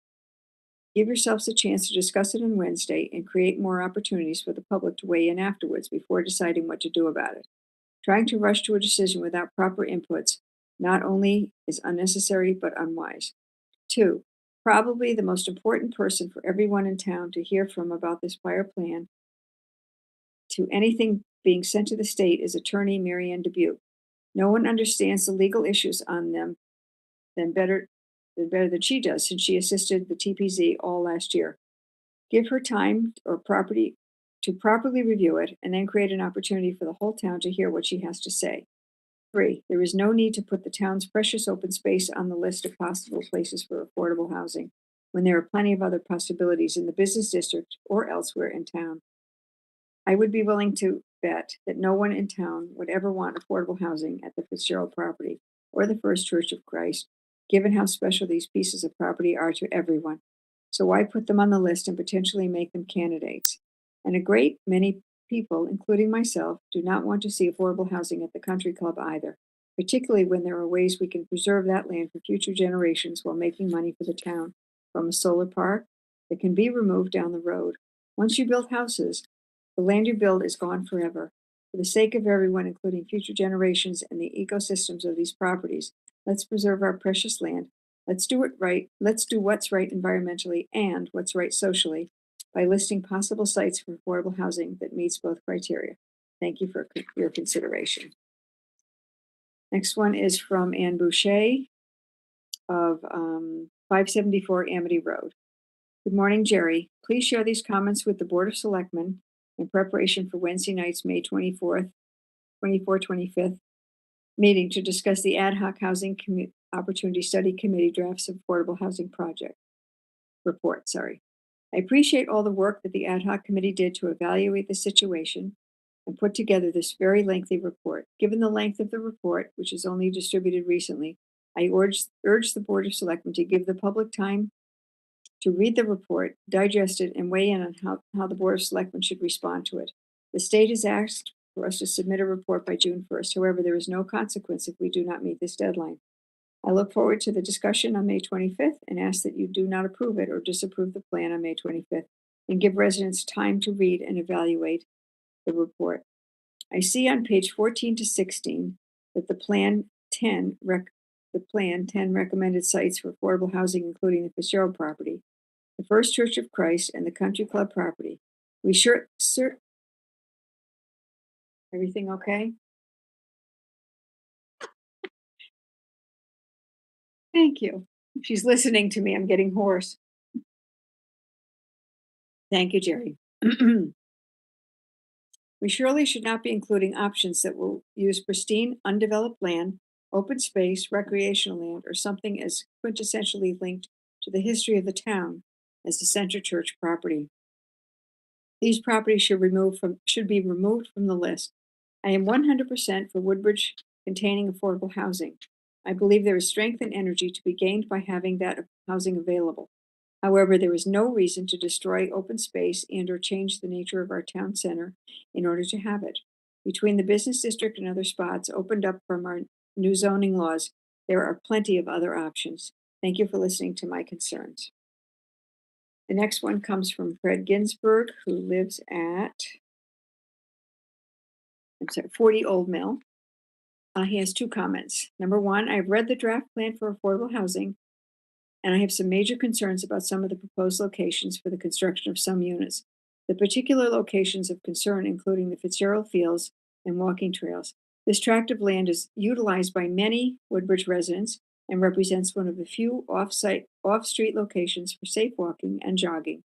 Give yourselves a chance to discuss it on Wednesday and create more opportunities for the public to weigh in afterwards before deciding what to do about it. Trying to rush to a decision without proper inputs not only is unnecessary but unwise. 2, probably the most important person for everyone in town to hear from about this prior plan to anything being sent to the state is Attorney Mary Ann Dubuque. No one understands the legal issues on them better than she does, since she assisted the TPZ all last year. Give her time to properly review it, and then create an opportunity for the whole town to hear what she has to say. 3, there is no need to put the town's precious open space on the list of possible places for affordable housing, when there are plenty of other possibilities in the business district or elsewhere in town. I would be willing to bet that no one in town would ever want affordable housing at the Fitzgerald property or the First Church of Christ, given how special these pieces of property are to everyone. So why put them on the list and potentially make them candidates? And a great many people, including myself, do not want to see affordable housing at the country club either, particularly when there are ways we can preserve that land for future generations while making money for the town, from a solar park that can be removed down the road. Once you build houses, the land you build is gone forever. For the sake of everyone, including future generations and the ecosystems of these properties, let's preserve our precious land. Let's do it right. Let's do what's right environmentally and what's right socially by listing possible sites for affordable housing that meets both criteria. Thank you for your consideration. Next one is from Ann Boucher of 574 Amity Road. Good morning, Jerry. Please share these comments with the Board of Selectmen in preparation for Wednesday night's May 24th, 25th meeting to discuss the Ad Hoc Housing Opportunity Study Committee drafts of affordable housing project report. I appreciate all the work that the Ad Hoc Committee did to evaluate the situation and put together this very lengthy report. Given the length of the report, which is only distributed recently, I urge the Board of Selectmen to give the public time to read the report, digest it, and weigh in on how the Board of Selectmen should respond to it. The state has asked for us to submit a report by June 1st. However, there is no consequence if we do not meet this deadline. I look forward to the discussion on May 25th and ask that you do not approve it or disapprove the plan on May 25th and give residents time to read and evaluate the report. I see on page 14 to 16 that the plan 10 recommended sites for affordable housing, including the Fitzgerald property, the First Church of Christ, and the Country Club property. Everything okay? Thank you. She's listening to me. I'm getting hoarse. Thank you, Jerry. We surely should not be including options that will use pristine, undeveloped land, open space, recreational land, or something as quintessentially linked to the history of the town as the Center Church property. These properties should be removed from the list. I am 100% for Woodbridge containing affordable housing. I believe there is strength and energy to be gained by having that housing available. However, there is no reason to destroy open space and or change the nature of our town center in order to have it. Between the business district and other spots opened up from our new zoning laws, there are plenty of other options. Thank you for listening to my concerns. The next one comes from Fred Ginsburg, who lives at 40 Old Mill. He has 2 comments. Number 1, I've read the draft plan for affordable housing, and I have some major concerns about some of the proposed locations for the construction of some units. The particular locations of concern including the Fitzgerald Fields and walking trails. This tract of land is utilized by many Woodbridge residents and represents one of the few off-street locations for safe walking and jogging.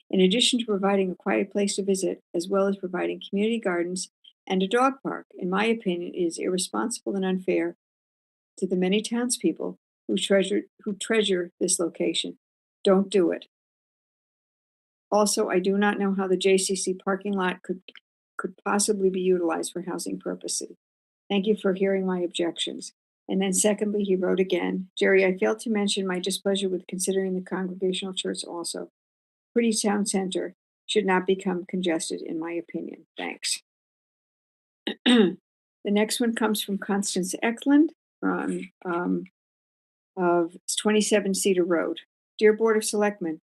In addition to providing a quiet place to visit, as well as providing community gardens and a dog park, in my opinion, it is irresponsible and unfair to the many townspeople who treasure this location. Don't do it. Also, I do not know how the JCC parking lot could possibly be utilized for housing purposes. Thank you for hearing my objections. And then secondly, he wrote again, Jerry, I failed to mention my displeasure with considering the Congregational Church also. Pretty town center should not become congested, in my opinion. Thanks. The next one comes from Constance Eklund from of 27 Cedar Road. Dear Board of Selectmen,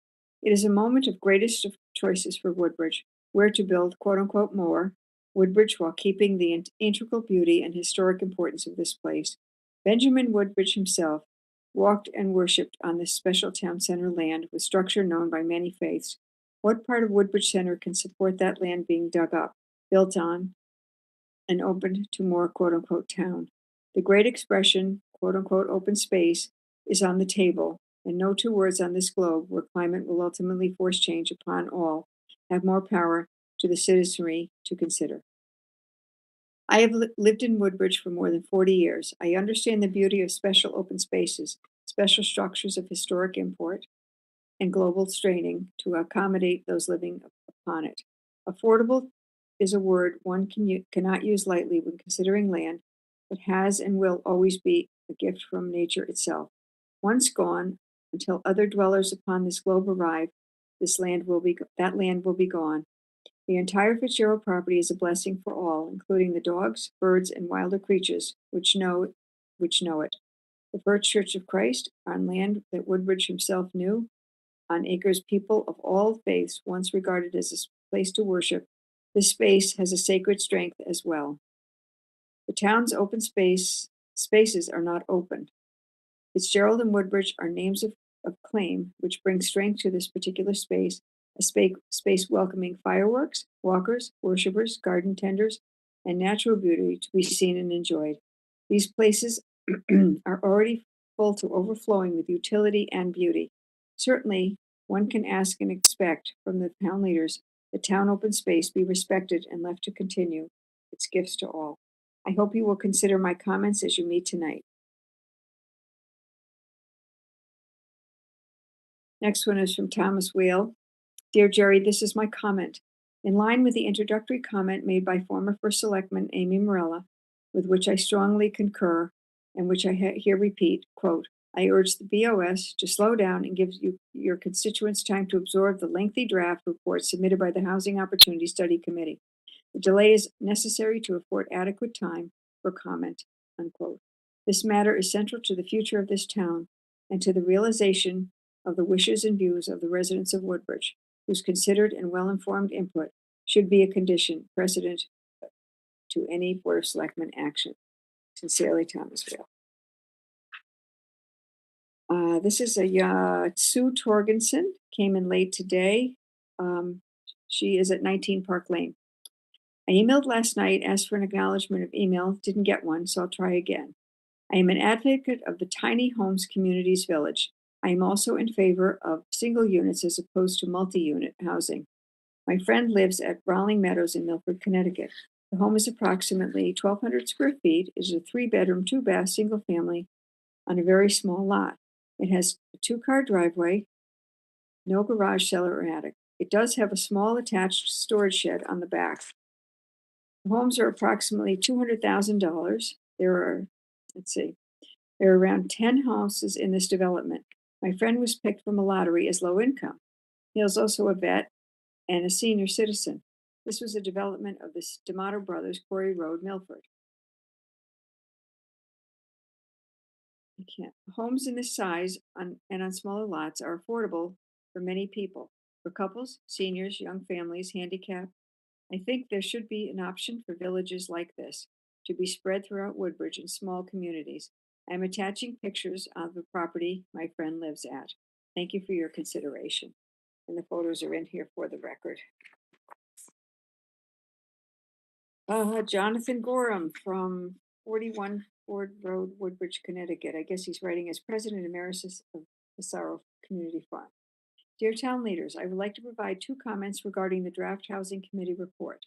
it is a moment of greatest of choices for Woodbridge, where to build quote unquote more Woodbridge while keeping the integral beauty and historic importance of this place. Benjamin Woodbridge himself walked and worshipped on this special town center land with structure known by many faiths. What part of Woodbridge Center can support that land being dug up, built on, and opened to more quote unquote town? The great expression, quote unquote, open space is on the table, and no two words on this globe where climate will ultimately force change upon all have more power to the citizenry to consider. I have lived in Woodbridge for more than 40 years. I understand the beauty of special open spaces, special structures of historic import, and global straining to accommodate those living upon it. Affordable is a word one cannot use lightly when considering land that has and will always be a gift from nature itself. Once gone, until other dwellers upon this globe arrive, that land will be gone. The entire Fitzgerald property is a blessing for all, including the dogs, birds, and wilder creatures which know it. The First Church of Christ, on land that Woodbridge himself knew, on acres people of all faiths once regarded as a place to worship, this space has a sacred strength as well. The town's open spaces are not open. Fitzgerald and Woodbridge are names of claim, which bring strength to this particular space, a space welcoming fireworks, walkers, worshipers, garden tenders, and natural beauty to be seen and enjoyed. These places are already full to overflowing with utility and beauty. Certainly, one can ask and expect from the town leaders that town open space be respected and left to continue its gifts to all. I hope you will consider my comments as you meet tonight. Next one is from Thomas Whale. Dear Jerry, this is my comment. In line with the introductory comment made by former First Selectman Amy Morella, with which I strongly concur, and which I here repeat, quote, I urge the BOS to slow down and give your constituents time to absorb the lengthy draft report submitted by the Housing Opportunity Study Committee. The delay is necessary to afford adequate time for comment, unquote. This matter is central to the future of this town and to the realization of the wishes and views of the residents of Woodbridge, whose considered and well-informed input should be a condition precedent to any Board of Selectmen action. Sincerely, Thomas Whale. This is a Sue Torgensen, came in late today. She is at 19 Park Lane. I emailed last night, asked for an acknowledgement of email, didn't get one, so I'll try again. I am an advocate of the tiny homes communities village. I am also in favor of single units as opposed to multi-unit housing. My friend lives at Rowling Meadows in Milford, Connecticut. The home is approximately 1,200 square feet. It is a 3-bedroom, 2-bath, single family on a very small lot. It has a 2-car driveway, no garage, cellar, or attic. It does have a small attached storage shed on the back. The homes are approximately $200,000. There are around 10 houses in this development. My friend was picked from a lottery as low income. He is also a vet and a senior citizen. This was a development of the D'Amato Brothers, Quarry Road, Milford. Homes in this size and on smaller lots are affordable for many people. For couples, seniors, young families, handicapped. I think there should be an option for villages like this to be spread throughout Woodbridge in small communities. I'm attaching pictures of the property my friend lives at. Thank you for your consideration. And the photos are in here for the record. Jonathan Gorham from 41 Ford Road, Woodbridge, Connecticut. I guess he's writing as President Emeritus of Passaro Community Farm. Dear town leaders, I would like to provide 2 comments regarding the Draft Housing Committee report.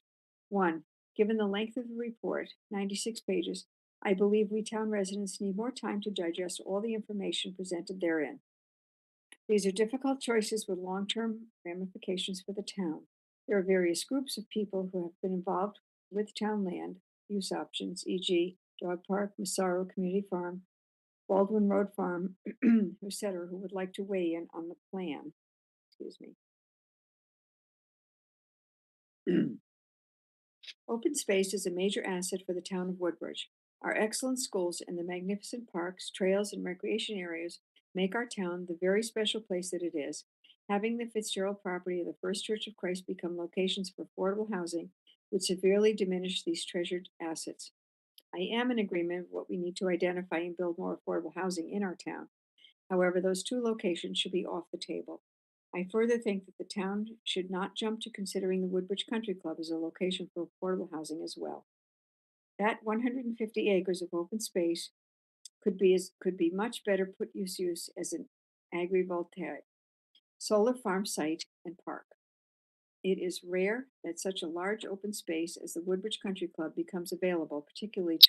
1, given the length of the report, 96 pages, I believe we town residents need more time to digest all the information presented therein. These are difficult choices with long-term ramifications for the town. There are various groups of people who have been involved with town land use options, e.g. Dog Park, Massaro Community Farm, Baldwin Road Farm, etc., who would like to weigh in on the plan. Excuse me. Open space is a major asset for the town of Woodbridge. Our excellent schools and the magnificent parks, trails, and recreation areas make our town the very special place that it is. Having the Fitzgerald property of the First Church of Christ become locations for affordable housing would severely diminish these treasured assets. I am in agreement with what we need to identify and build more affordable housing in our town. However, those two locations should be off the table. I further think that the town should not jump to considering the Woodbridge Country Club as a location for affordable housing as well. That 150 acres of open space could be much better put use as an agrivoltaic, solar farm site and park. It is rare that such a large open space as the Woodbridge Country Club becomes available, particularly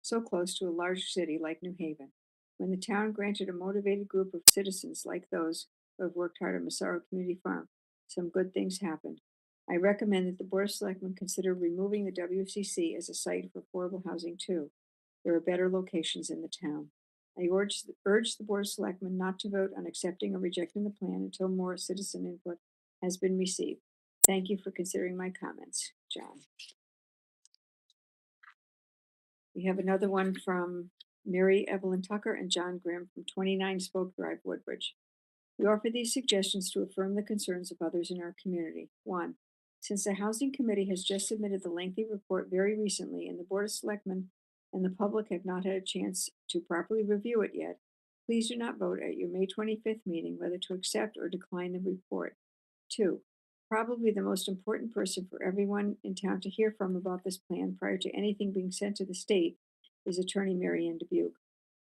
so close to a large city like New Haven. When the town granted a motivated group of citizens like those who have worked hard at Massaro Community Farm, some good things happened. I recommend that the Board of Selectmen consider removing the WCC as a site for affordable housing too. There are better locations in the town. I urge the Board of Selectmen not to vote on accepting or rejecting the plan until more citizen input has been received. Thank you for considering my comments, John. We have another one from Mary Evelyn Tucker and John Grimm from 29 Spoke Drive, Woodbridge. We offer these suggestions to affirm the concerns of others in our community. 1. Since the Housing Committee has just submitted the lengthy report very recently and the Board of Selectmen and the public have not had a chance to properly review it yet, please do not vote at your May 25th meeting whether to accept or decline the report. 2. Probably the most important person for everyone in town to hear from about this plan prior to anything being sent to the state is Attorney Mary Ann Dubuque.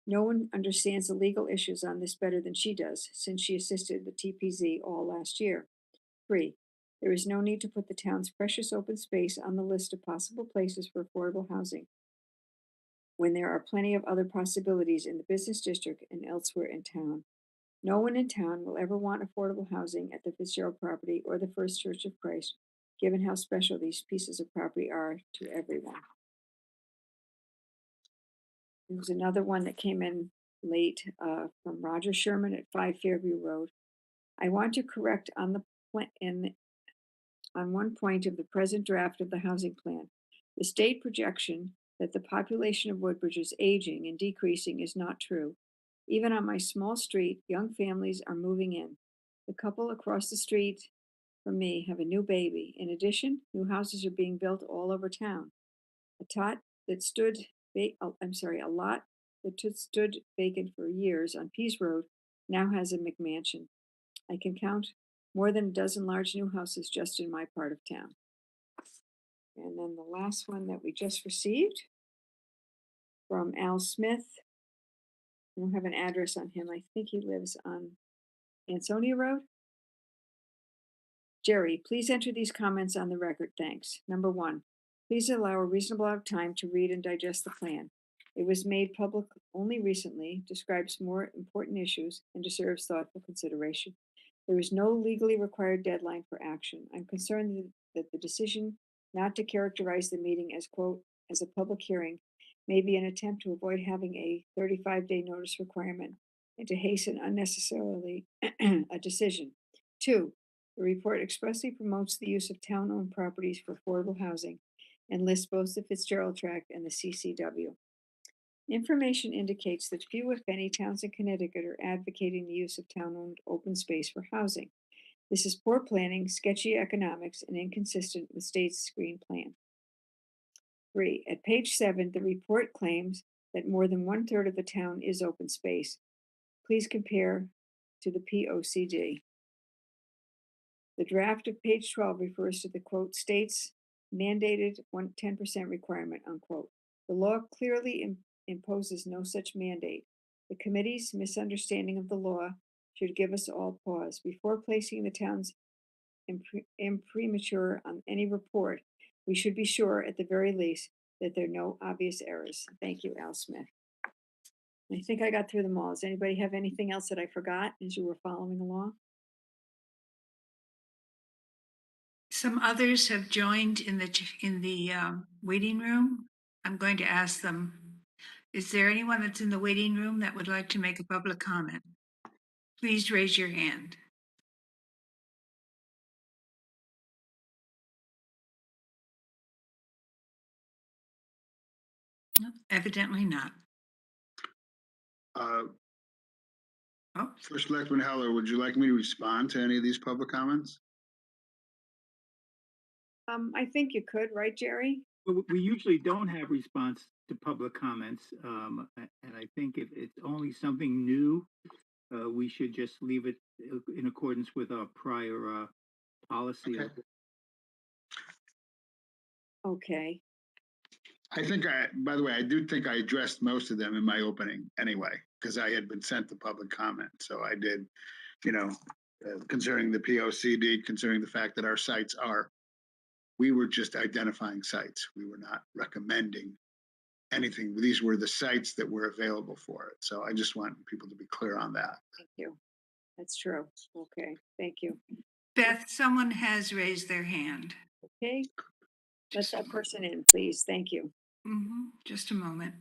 No one understands the legal issues on this better than she does, since she assisted the TPZ all last year. 3. There is no need to put the town's precious open space on the list of possible places for affordable housing, when there are plenty of other possibilities in the business district and elsewhere in town. No one in town will ever want affordable housing at the Fitzgerald property or the First Church of Christ, given how special these pieces of property are to everyone. There was another one that came in late from Roger Sherman at 5 Fairview Road. I want to correct on one point of the present draft of the housing plan. The state projection that the population of Woodbridge is aging and decreasing is not true. Even on my small street, young families are moving in. The couple across the street from me have a new baby. In addition, new houses are being built all over town. A lot that stood vacant for years on Pease Road now has a McMansion. I can count more than a dozen large new houses just in my part of town. And then the last one that we just received from Al Smith. I don't have an address on him. I think he lives on Ansonia Road. Jerry, please enter these comments on the record. Thanks. Number 1, please allow a reasonable amount of time to read and digest the plan. It was made public only recently, describes more important issues, and deserves thoughtful consideration. There is no legally required deadline for action. I'm concerned that the decision not to characterize the meeting as, quote, as a public hearing may be an attempt to avoid having a 35-day notice requirement and to hasten unnecessarily a decision. 2, the report expressly promotes the use of town-owned properties for affordable housing and lists both the Fitzgerald Tract and the CCW. Information indicates that few, if any, towns in Connecticut are advocating the use of town-owned open space for housing. This is poor planning, sketchy economics, and inconsistent with state's green plan. 3, at page 7, the report claims that more than 1/3 of the town is open space. Please compare to the POCD. The draft of page 12 refers to the, quote, state's mandated 10% requirement, unquote. The law clearly imposes no such mandate. The committee's misunderstanding of the law should give us all pause. Before placing the town's imprimatur on any report, we should be sure, at the very least, that there are no obvious errors. Thank you, Al Smith. I think I got through them all. Does anybody have anything else that I forgot as you were following along? Some others have joined in the waiting room. I'm going to ask them, is there anyone that's in the waiting room that would like to make a public comment? Please raise your hand. No, evidently not. Oh, First Selectman Heller, would you like me to respond to any of these public comments? I think you could, right, Jerry? We usually don't have response to public comments, and I think if it's only something new, we should just leave it in accordance with our prior policy. Okay. Okay. By the way, I do think I addressed most of them in my opening anyway, because I had been sent the public comment. So I did, concerning the POCD, concerning the fact that our sites we were just identifying sites. We were not recommending anything. These were the sites that were available for it. So I just want people to be clear on that. Thank you. That's true. Okay. Thank you. Beth, someone has raised their hand. Okay. Let that person in, please. Thank you. Just a moment.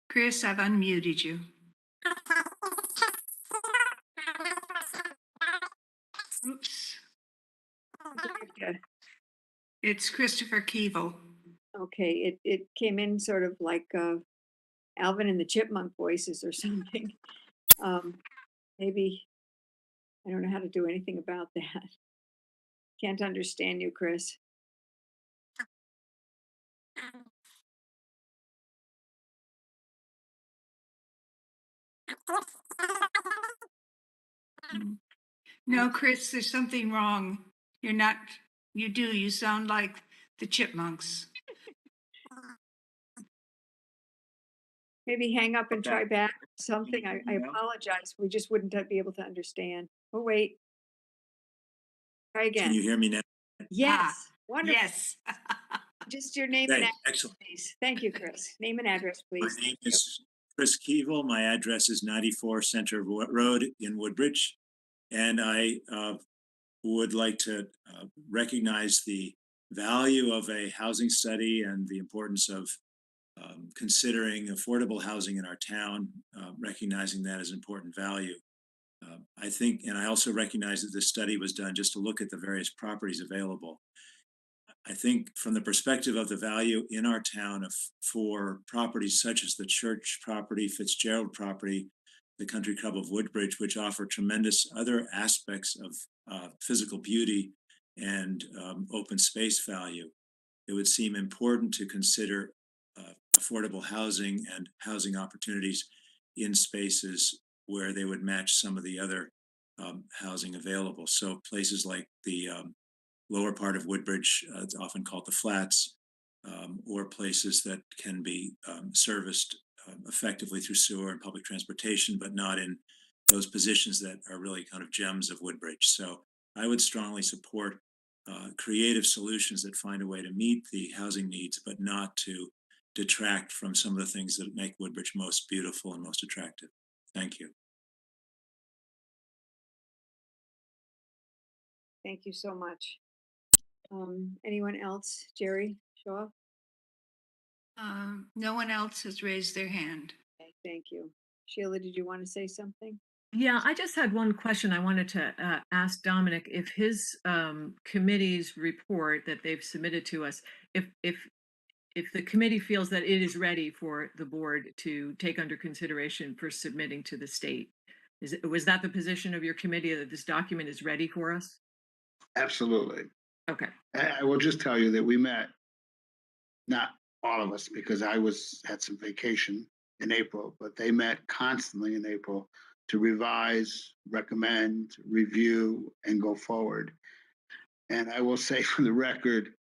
Chris, I've unmuted you. Oops. Okay. It's Christopher Keeble. Okay. It came in sort of like Alvin and the Chipmunk voices or something. Maybe I don't know how to do anything about that. Can't understand you, Chris. No, Chris, there's something wrong. You're not, you sound like the Chipmunks. Maybe hang up and try back something. I apologize. We just wouldn't be able to understand. Oh, wait. Try again. Can you hear me now? Yes. Wonderful. Yes. Just your name and Great, address, excellent. please. Thank you, Chris. Name and address, My please. name is Chris Keeble. My address is 94 Center Road in Woodbridge. And I would like to recognize the value of a housing study and the importance of considering affordable housing in our town, recognizing that as important value. I think, and I also recognize that this study was done just to look at the various properties available. I think from the perspective of the value in our town for properties such as the church property, Fitzgerald property, the Country Club of Woodbridge, which offer tremendous other aspects of physical beauty and open space value, it would seem important to consider affordable housing and housing opportunities in spaces where they would match some of the other housing available. So places like the lower part of Woodbridge, it's often called the Flats, or places that can be serviced effectively through sewer and public transportation, but not in those positions that are really kind of gems of Woodbridge. So I would strongly support creative solutions that find a way to meet the housing needs, but not to detract from some of the things that make Woodbridge most beautiful and most attractive. Thank you. Thank you so much. Anyone else? Jerry Shaw? No one else has raised their hand. Okay, thank you. Sheila, did you want to say something? Yeah, I just had one question I wanted to ask Dominic if his committee's report that they've submitted to us, if the committee feels that it is ready for the board to take under consideration for submitting to the state. Was that the position of your committee, that this document is ready for us? Absolutely. Okay. I will just tell you that we met, not all of us, because I had some vacation in April, but they met constantly in April to revise, recommend, review, and go forward. And I will say for the record,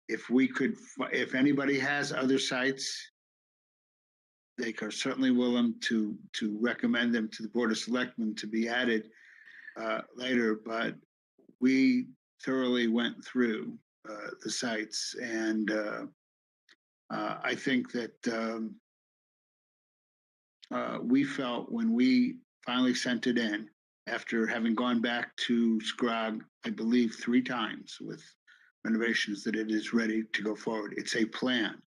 if anybody has other sites, they are certainly willing to recommend them to the Board of Selectmen to be added later. But we thoroughly went through the sites, and I think that we felt when we finally sent it in, after having gone back to Scrog, I believe 3 times with renovations, that it is ready to go forward. It's a plan.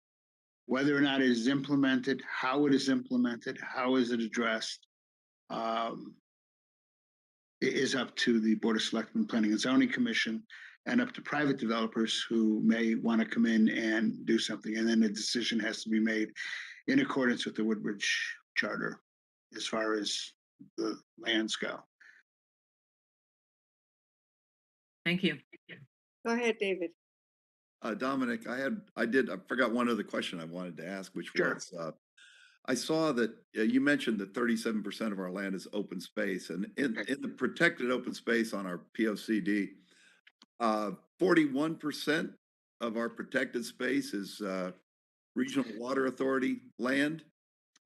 Whether or not it is implemented, how it is implemented, how is it addressed, it is up to the Board of Selectmen, Planning and Zoning Commission, and up to private developers who may want to come in and do something. And then a decision has to be made in accordance with the Woodbridge Charter as far as the lands go. Thank you. Go ahead, David. Dominic, I forgot one other question I wanted to ask, which Sure. was, I saw that you mentioned that 37% of our land is open space, and in the protected open space on our POCD, 41% of our protected space is Regional Water Authority land.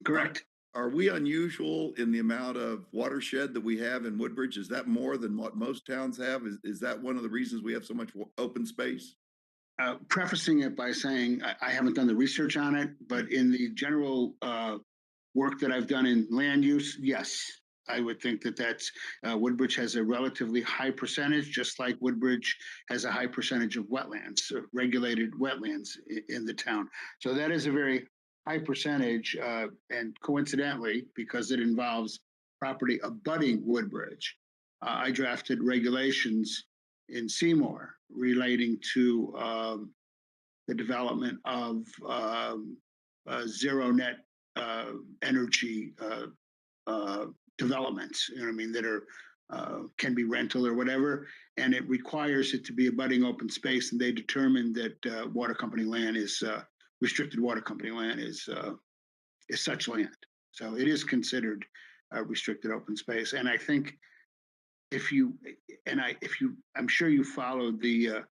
Correct. Are we unusual in the amount of watershed that we have in Woodbridge? Is that more than what most towns have? Is that one of the reasons we have so much open space? Prefacing it by saying I haven't done the research on it, but in the general work that I've done in land use, yes, I would think that that's Woodbridge has a relatively high percentage, just like Woodbridge has a high percentage of wetlands, regulated wetlands in the town. So that is a very high percentage, and coincidentally, because it involves property abutting Woodbridge, I drafted regulations in Seymour relating to the development of zero net energy developments, you know what I mean, that are can be rental or whatever, and it requires it to be abutting open space, and they determined that water company land is restricted water company land is such land. So it is considered restricted open space. And I think I'm sure you followed the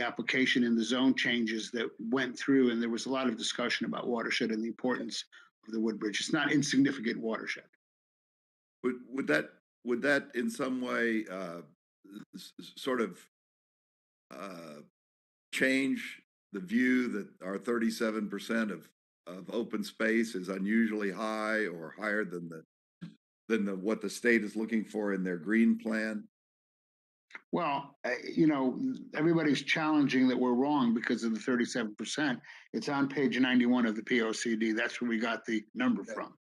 application and the zone changes that went through, and there was a lot of discussion about watershed and the importance of the Woodbridge. It's not insignificant watershed. Would that in some way sort of change the view that our 37% of open space is unusually high or higher than what the state is looking for in their green plan? Well, you know, everybody's challenging that we're wrong because of the 37%. It's on page 91 of the POCD. That's where we got the number from.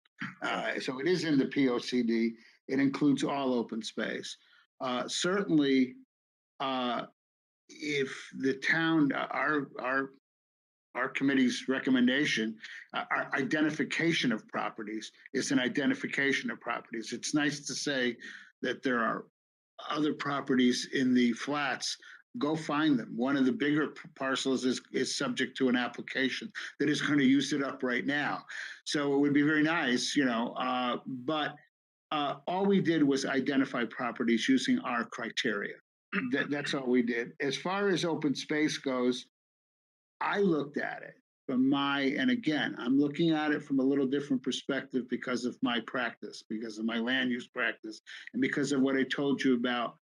So it is in the POCD. It includes all open space. Certainly, if the town, our committee's recommendation, our identification of properties is an identification of properties. It's nice to say that there are other properties in the flats. Go find them. One of the bigger parcels is subject to an application that is going to use it up right now. So it would be very nice, you know, but all we did was identify properties using our criteria. That's all we did. As far as open space goes, I looked at it from and again, I'm looking at it from a little different perspective because of my practice, because of my land use practice, and because of what I told you about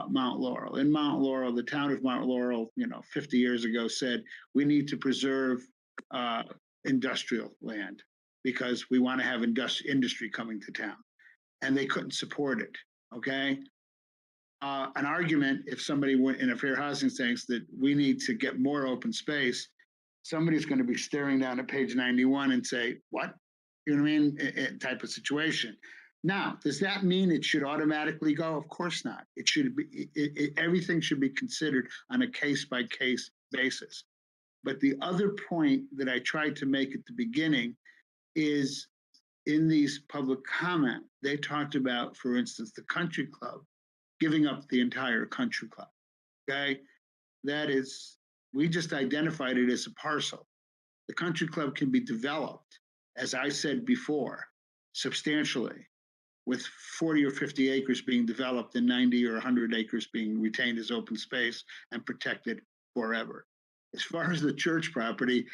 Mount Laurel. In Mount Laurel, the town of Mount Laurel, you know, 50 years ago said, we need to preserve industrial land because we want to have industry coming to town. And they couldn't support it, okay? An argument, if somebody went in a fair housing thinks that we need to get more open space, somebody's going to be staring down at page 91 and say, what? You know what I mean? Type of situation. Now, does that mean it should automatically go? Of course not. It should be, everything should be considered on a case-by-case basis. But the other point that I tried to make at the beginning is in these public comment, they talked about, for instance, the country club giving up the entire country club, okay? That is, we just identified it as a parcel. The country club can be developed, as I said before, substantially, with 40 or 50 acres being developed and 90 or 100 acres being retained as open space and protected forever. As far as the church property,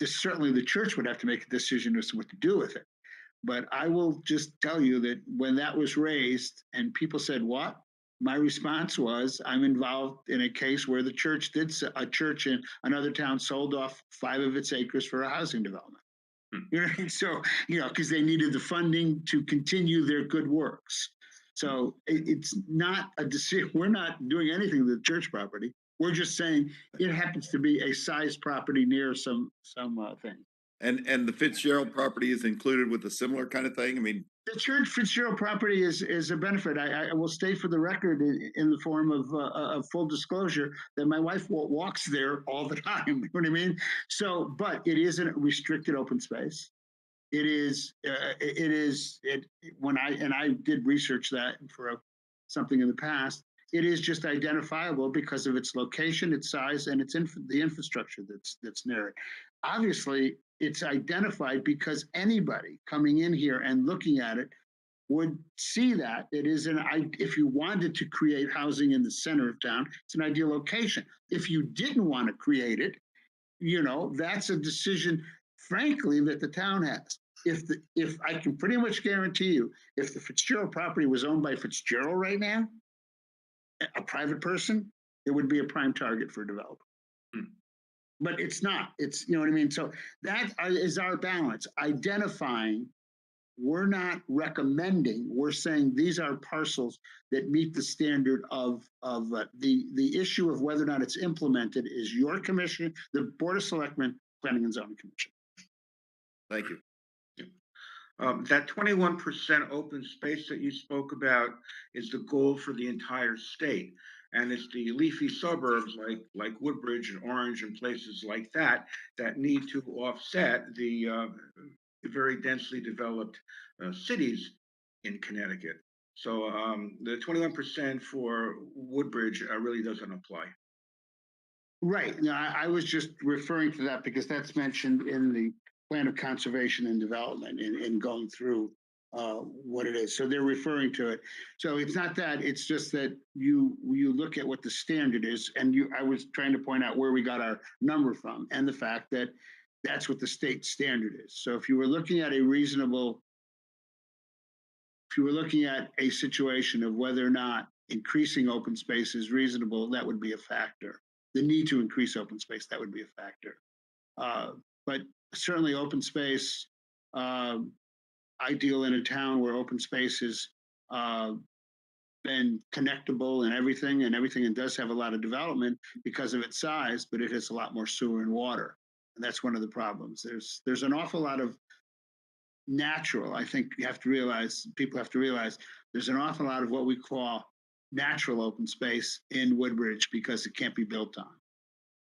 certainly the church would have to make a decision as to what to do with it. But I will just tell you that when that was raised and people said, what? My response was, I'm involved in a case where the church a church in another town sold off 5 of its acres for a housing development. You know, so, because they needed the funding to continue their good works. So it's not a decision. We're not doing anything with the church property. We're just saying it happens to be a sized property near some thing. And the Fitzgerald property is included with a similar kind of thing? I mean, The church Fitzgerald property is a benefit. I will state for the record in the form of full disclosure that my wife walks there all the time. You know what I mean? So, but it isn't a restricted open space. It is. When I did research that for something in the past. It is just identifiable because of its location, its size, and the infrastructure that's near it. Obviously, it's identified because anybody coming in here and looking at it would see that it is if you wanted to create housing in the center of town, it's an ideal location. If you didn't want to create it, that's a decision, frankly, that the town has. If I can pretty much guarantee you, if the Fitzgerald property was owned by Fitzgerald right now, a private person, it would be a prime target for a developer. But it's not. It's, you know what I mean? So that is our balance. Identifying, we're not recommending, we're saying these are parcels that meet the standard of the issue of whether or not it's implemented is your commission, the Board of Selectmen, Planning and Zoning Commission. thank you. That 21% open space that you spoke about is the goal for the entire state. And it's the leafy suburbs like Woodbridge and Orange and places like that need to offset the very densely developed cities in Connecticut. So the 21% for Woodbridge really doesn't apply. Right. No, I was just referring to that because that's mentioned in the plan of conservation and development in going through what it is. So they're referring to it. So it's not that, it's just that you look at what the standard is, and I was trying to point out where we got our number from and the fact that that's what the state standard is. So if you were looking at a situation of whether or not increasing open space is reasonable, that would be a factor. The need to increase open space, that would be a factor. But certainly open space, ideal in a town where open space has been connectable and everything, and does have a lot of development because of its size, but it has a lot more sewer and water. And that's one of the problems. There's an awful lot of natural, I think people have to realize there's an awful lot of what we call natural open space in Woodbridge because it can't be built on.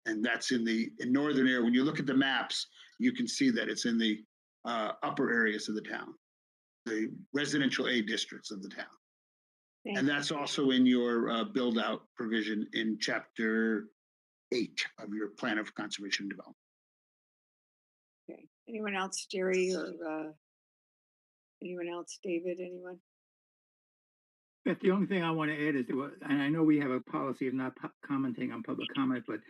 And that's in northern area. When you look at the maps, you can see that it's in the upper areas of the town, the residential A districts of the town. And that's also in your build out provision in chapter 8 of your plan of conservation and development. Okay. Anyone else, Jerry, or anyone else, David, anyone? Beth, the only thing I want to add is, and I know we have a policy of not commenting on public comment, but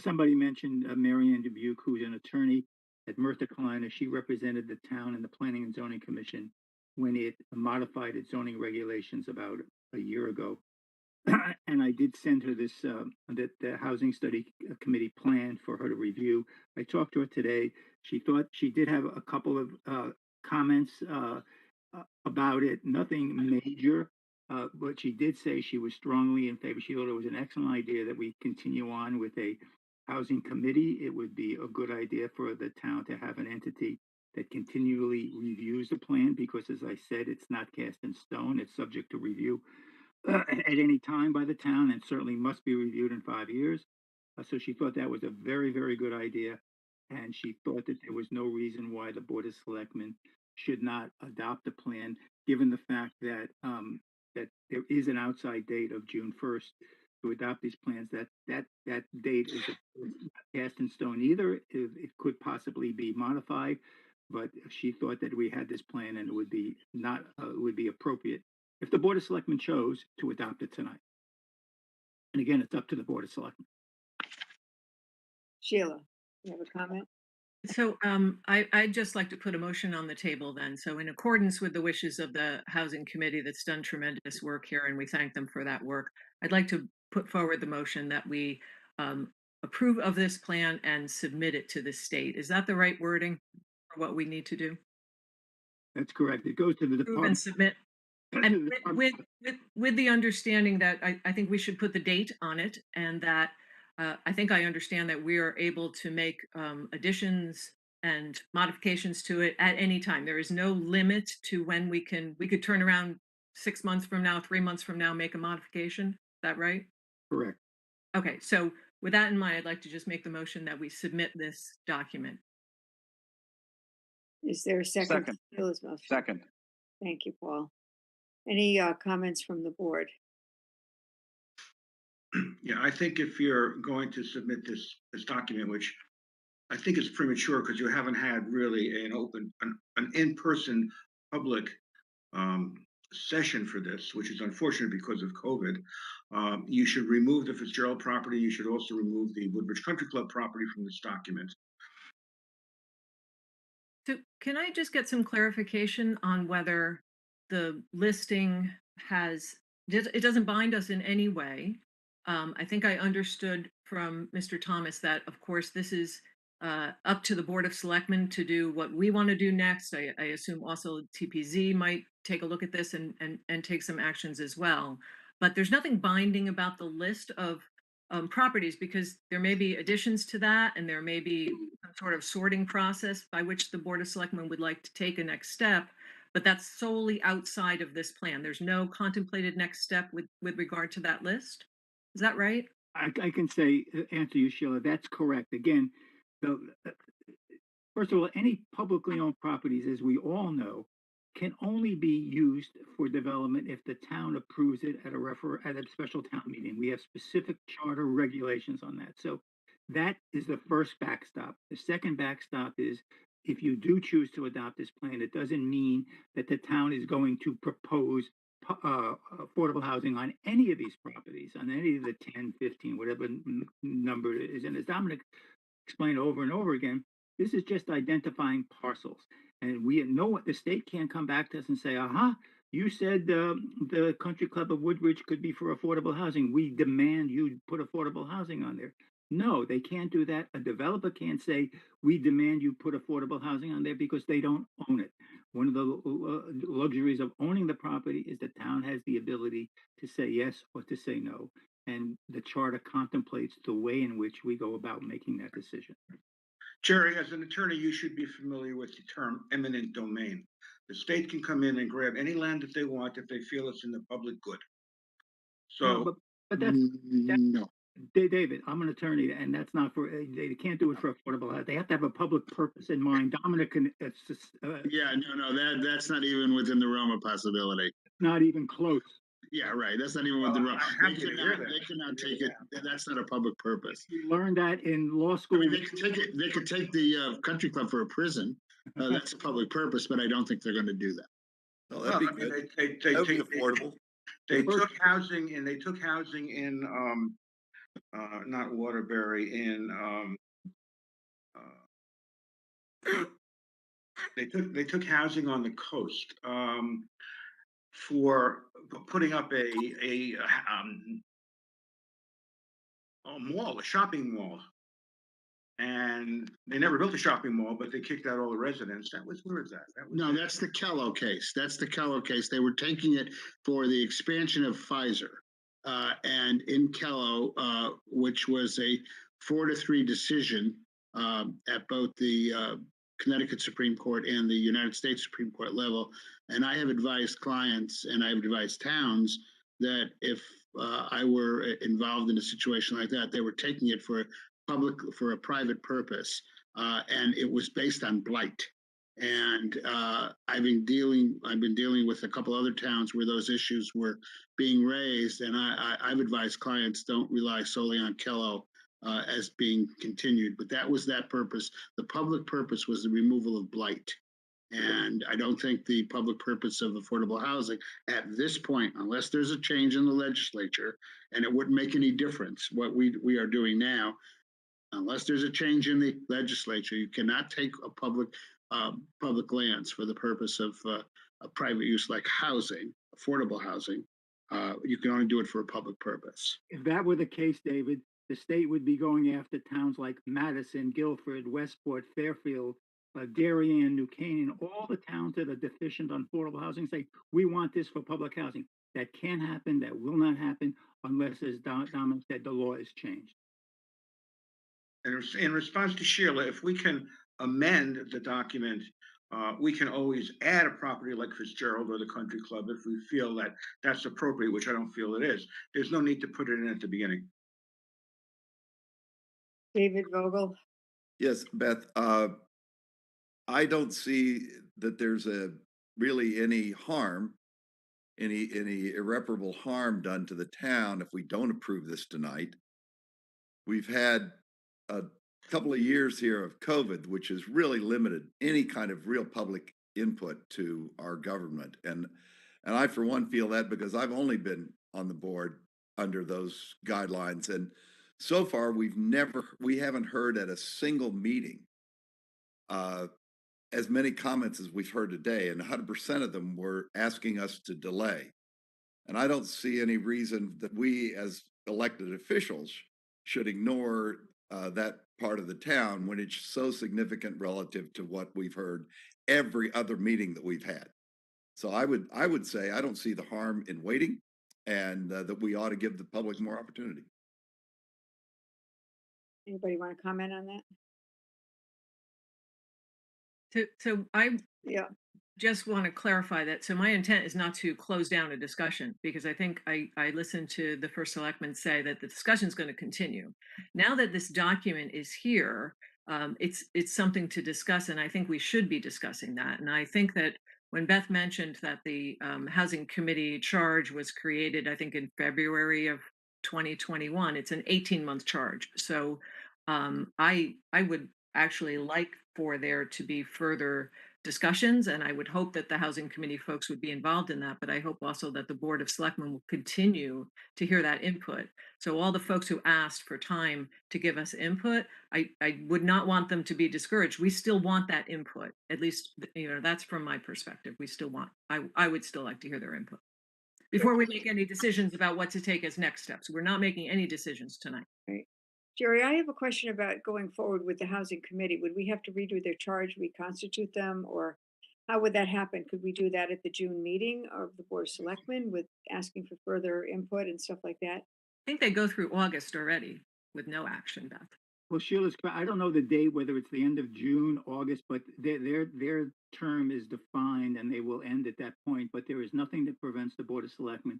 somebody mentioned Marianne Dubuque, who's an attorney at Merthyr Kleiner. She represented the town in the Planning and Zoning Commission when it modified its zoning regulations about a year ago. And I did send her this, the Housing Study Committee plan for her to review. I talked to her today. She thought she did have a couple of comments about it, nothing major. But she did say she was strongly in favor. She thought it was an excellent idea that we continue on with a housing committee. It would be a good idea for the town to have an entity that continually reviews the plan because, as I said, it's not cast in stone. It's subject to review at any time by the town and certainly must be reviewed in 5 years. So she thought that was a very, very good idea. And she thought that there was no reason why the Board of Selectmen should not adopt the plan, given the fact that that there is an outside date of June 1st to adopt these plans. That date is not cast in stone either. It could possibly be modified, but she thought that we had this plan and it would be appropriate if the Board of Selectmen chose to adopt it tonight. And again, it's up to the Board of Selectmen. Sheila, you have a comment? So I'd just like to put a motion on the table then. So in accordance with the wishes of the Housing Committee that's done tremendous work here, and we thank them for that work, I'd like to put forward the motion that we approve of this plan and submit it to the state. Is that the right wording for what we need to do? That's correct. It goes to the Approve and department. submit. to And the department- with the understanding that I think we should put the date on it, and that I think I understand that we are able to make additions and modifications to it at any time. There is no limit to when we could turn around 6 months from now, 3 months from now, make a modification. Is that right? Correct. Okay, so with that in mind, I'd like to just make the motion that we submit this document. Is there a second? Second. to Sheila's motion? Second. Thank you, Paul. Any comments from the board? Yeah, I think if you're going to submit this document, which I think is premature because you haven't had really an in-person public session for this, which is unfortunate because of COVID. You should remove the Fitzgerald property. You should also remove the Woodbridge Country Club property from this document. So can I just get some clarification on whether the listing it doesn't bind us in any way? I think I understood from Mr. Thomas that, of course, this is up to the Board of Selectmen to do what we want to do next. I assume also TPZ might take a look at this and take some actions as well. But there's nothing binding about the list of properties, because there may be additions to that, and there may be some sort of sorting process by which the Board of Selectmen would like to take a next step, but that's solely outside of this plan. There's no contemplated next step with regard to that list. Is that right? I can say, answer you, Sheila, that's correct. Again, first of all, any publicly owned properties, as we all know, can only be used for development if the town approves it at a special town meeting. We have specific charter regulations on that. So that is the first backstop. The second backstop is, if you do choose to adopt this plan, it doesn't mean that the town is going to propose affordable housing on any of these properties, on any of the 10, 15, whatever number it is. And as Dominic explained over and over again, this is just identifying parcels. And we know what the state can't come back to us and say, you said the Country Club of Woodbridge could be for affordable housing. We demand you put affordable housing on there. No, they can't do that. A developer can't say, we demand you put affordable housing on there, because they don't own it. One of the luxuries of owning the property is the town has the ability to say yes or to say no. And the charter contemplates the way in which we go about making that decision. Jerry, as an attorney, you should be familiar with the term eminent domain. The state can come in and grab any land that they want if they feel it's in the public good. So, but that's No. David, I'm an attorney, and that's not for, they can't do it for affordable housing. They have to have a public purpose in mind. Dominic can, it's just, Yeah, no, that's not even within the realm of possibility. not even close. Yeah, right. That's not even within the realm. I'm happy to hear that. They cannot take it. That's not a public purpose. You learned that in law I school. mean, they could take it. They could take the country club for a prison. That's a public purpose, but I don't think they're going to do that. No, well, that'd be I mean, good. That'd be affordable. They took housing in not Waterbury, they took housing on the coast for putting up a mall, a shopping mall. And they never built a shopping mall, but they kicked out all the residents. Where is that? No, that's the Kello case. That's the Kello case. They were taking it for the expansion of Pfizer. And in Kello, which was a 4-3 decision at both the Connecticut Supreme Court and the United States Supreme Court level. And I have advised clients and I have advised towns that if I were involved in a situation like that, they were taking it for a private purpose, and it was based on blight. And I've been dealing with a couple other towns where those issues were being raised, and I've advised clients don't rely solely on Kello as being continued. But that was that purpose. The public purpose was the removal of blight. And I don't think the public purpose of affordable housing at this point, unless there's a change in the legislature, and it wouldn't make any difference what we are doing now, Unless there's a change in the legislature, you cannot take a public lands for the purpose of a private use like housing, affordable housing. You can only do it for a public purpose. If that were the case, David, the state would be going after towns like Madison, Guilford, Westport, Fairfield, Darien, New Canaan, all the towns that are deficient on affordable housing, say, we want this for public housing. That can't happen. That will not happen unless, as Dominic said, the law is changed. And in response to Sheila, if we can amend the document, we can always add a property like Fitzgerald or the Country Club if we feel that that's appropriate, which I don't feel it is. There's no need to put it in at the beginning. David Vogel. Yes, Beth, I don't see that there's really any harm, any irreparable harm done to the town if we don't approve this tonight. We've had a couple of years here of COVID, which has really limited any kind of real public input to our government. And I, for one, feel that because I've only been on the board under those guidelines. And so far, we haven't heard at a single meeting as many comments as we've heard today, and 100% of them were asking us to delay. And I don't see any reason that we as elected officials should ignore that part of the town when it's so significant relative to what we've heard every other meeting that we've had. So I would say I don't see the harm in waiting, and that we ought to give the public more opportunity. Anybody want to comment on that? So I Yeah. just want to clarify that. So my intent is not to close down a discussion, because I think I listened to the first selectman say that the discussion is going to continue. Now that this document is here, it's something to discuss, and I think we should be discussing that. And I think that when Beth mentioned that the housing committee charge was created, I think in February of 2021, it's an 18-month charge. So I would actually like for there to be further discussions, and I would hope that the housing committee folks would be involved in that, but I hope also that the Board of Selectmen will continue to hear that input. So all the folks who asked for time to give us input, I would not want them to be discouraged. We still want that input. At least, that's from my perspective. We still want, I would still like to hear their input before we make any decisions about what to take as next steps. We're not making any decisions tonight. Right. Jerry, I have a question about going forward with the housing committee. Would we have to redo their charge, reconstitute them, or how would that happen? Could we do that at the June meeting of the Board of Selectmen with asking for further input and stuff like that? I think they go through August already with no action, Beth. Well, Sheila's, I don't know the date, whether it's the end of June, August, but their term is defined and they will end at that point. But there is nothing that prevents the Board of Selectmen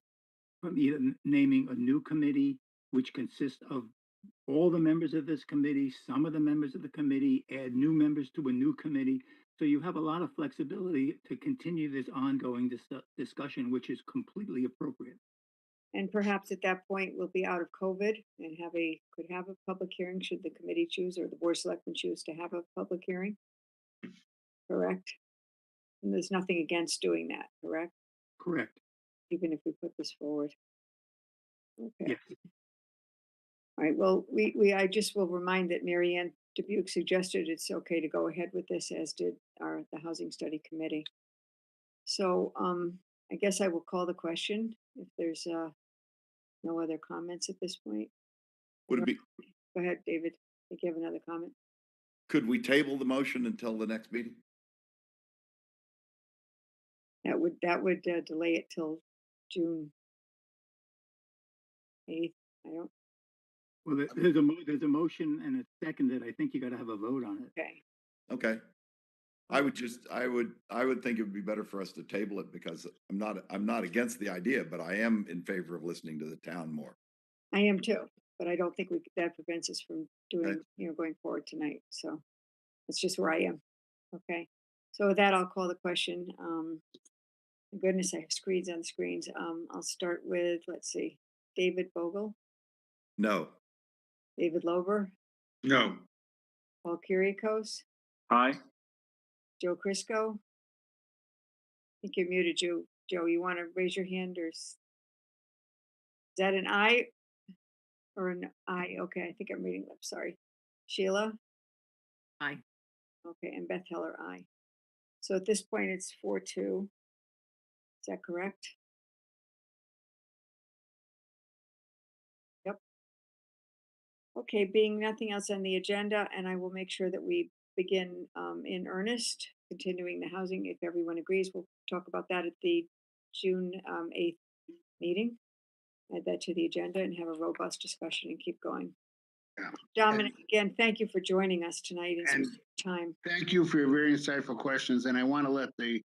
from either naming a new committee, which consists of all the members of this committee, some of the members of the committee, add new members to a new committee. So you have a lot of flexibility to continue this ongoing discussion, which is completely appropriate. And perhaps at that point, we'll be out of COVID and could have a public hearing should the committee choose or the Board of Selectmen choose to have a public hearing. Correct? And there's nothing against doing that, correct? Correct. Even if we put this forward. Okay. Yes. All right, well, I just will remind that Mary Ann Dubuque suggested it's okay to go ahead with this, as did the Housing Study Committee. So I guess I will call the question if there's no other comments at this point. Would it be, Go ahead, David. I think you have another comment. could we table the motion until the next meeting? That would delay it till June 8th. I don't. Well, there's a motion and a second that I think you got to have a vote on it. Okay. Okay. I would think it would be better for us to table it because I'm not against the idea, but I am in favor of listening to the town more. I am too, but I don't think that prevents us from doing, going forward tonight. So that's just where I am. Okay. So with that, I'll call the question. My goodness, I have screens on screens. I'll start with, let's see, David Vogel, No. David Lober, No. Paul Kyriakos, Aye. Joe Crisco. I think you're muted, Joe. Joe, you want to raise your hand or is that an aye or an aye? Okay, I think I'm reading lips. Sorry. Sheila? Aye. Okay, and Beth Heller, aye. So at this point, it's 4-2. Is that correct? Yep. Okay, being nothing else on the agenda, and I will make sure that we begin in earnest, continuing the housing. If everyone agrees, we'll talk about that at the June 8th meeting. Add that to the agenda and have a robust discussion and keep going. Yeah. Dominic, again, thank you for joining us tonight and And- spending time. Thank you for your very insightful questions, and I want to let the,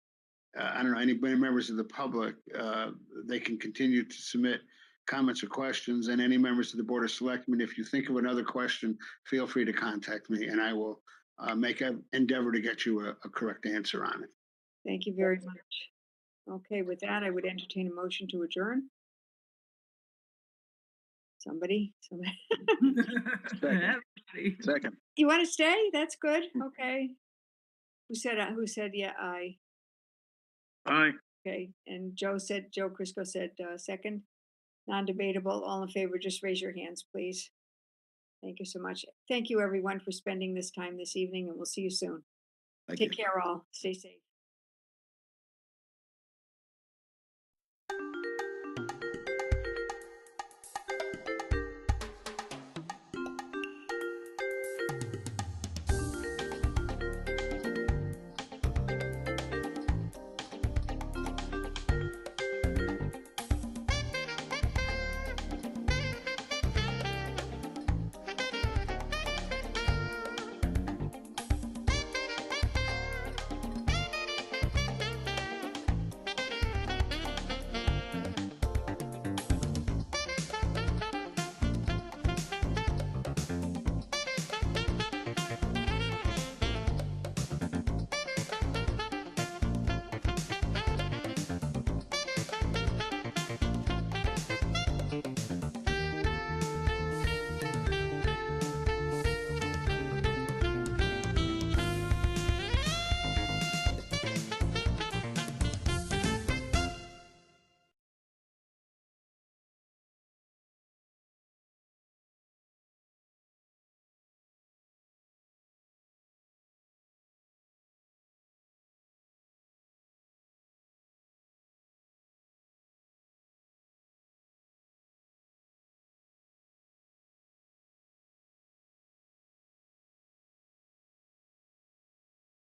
I don't know, any members of the public, they can continue to submit comments or questions, and any members of the Board of Selectmen, if you think of another question, feel free to contact me, and I will make an endeavor to get you a correct answer on it. Thank you very much. Okay, with that, I would entertain a motion to adjourn. Somebody? Everybody. Second. You want to stay? That's good. Okay. Who said, yeah, aye. Aye. Okay, and Joe Crisco said, second. Non-debatable, all in favor, just raise your hands, please. Thank you so much. Thank you, everyone, for spending this time this evening, and we'll see you soon. Thank you. Take care, all. Stay safe.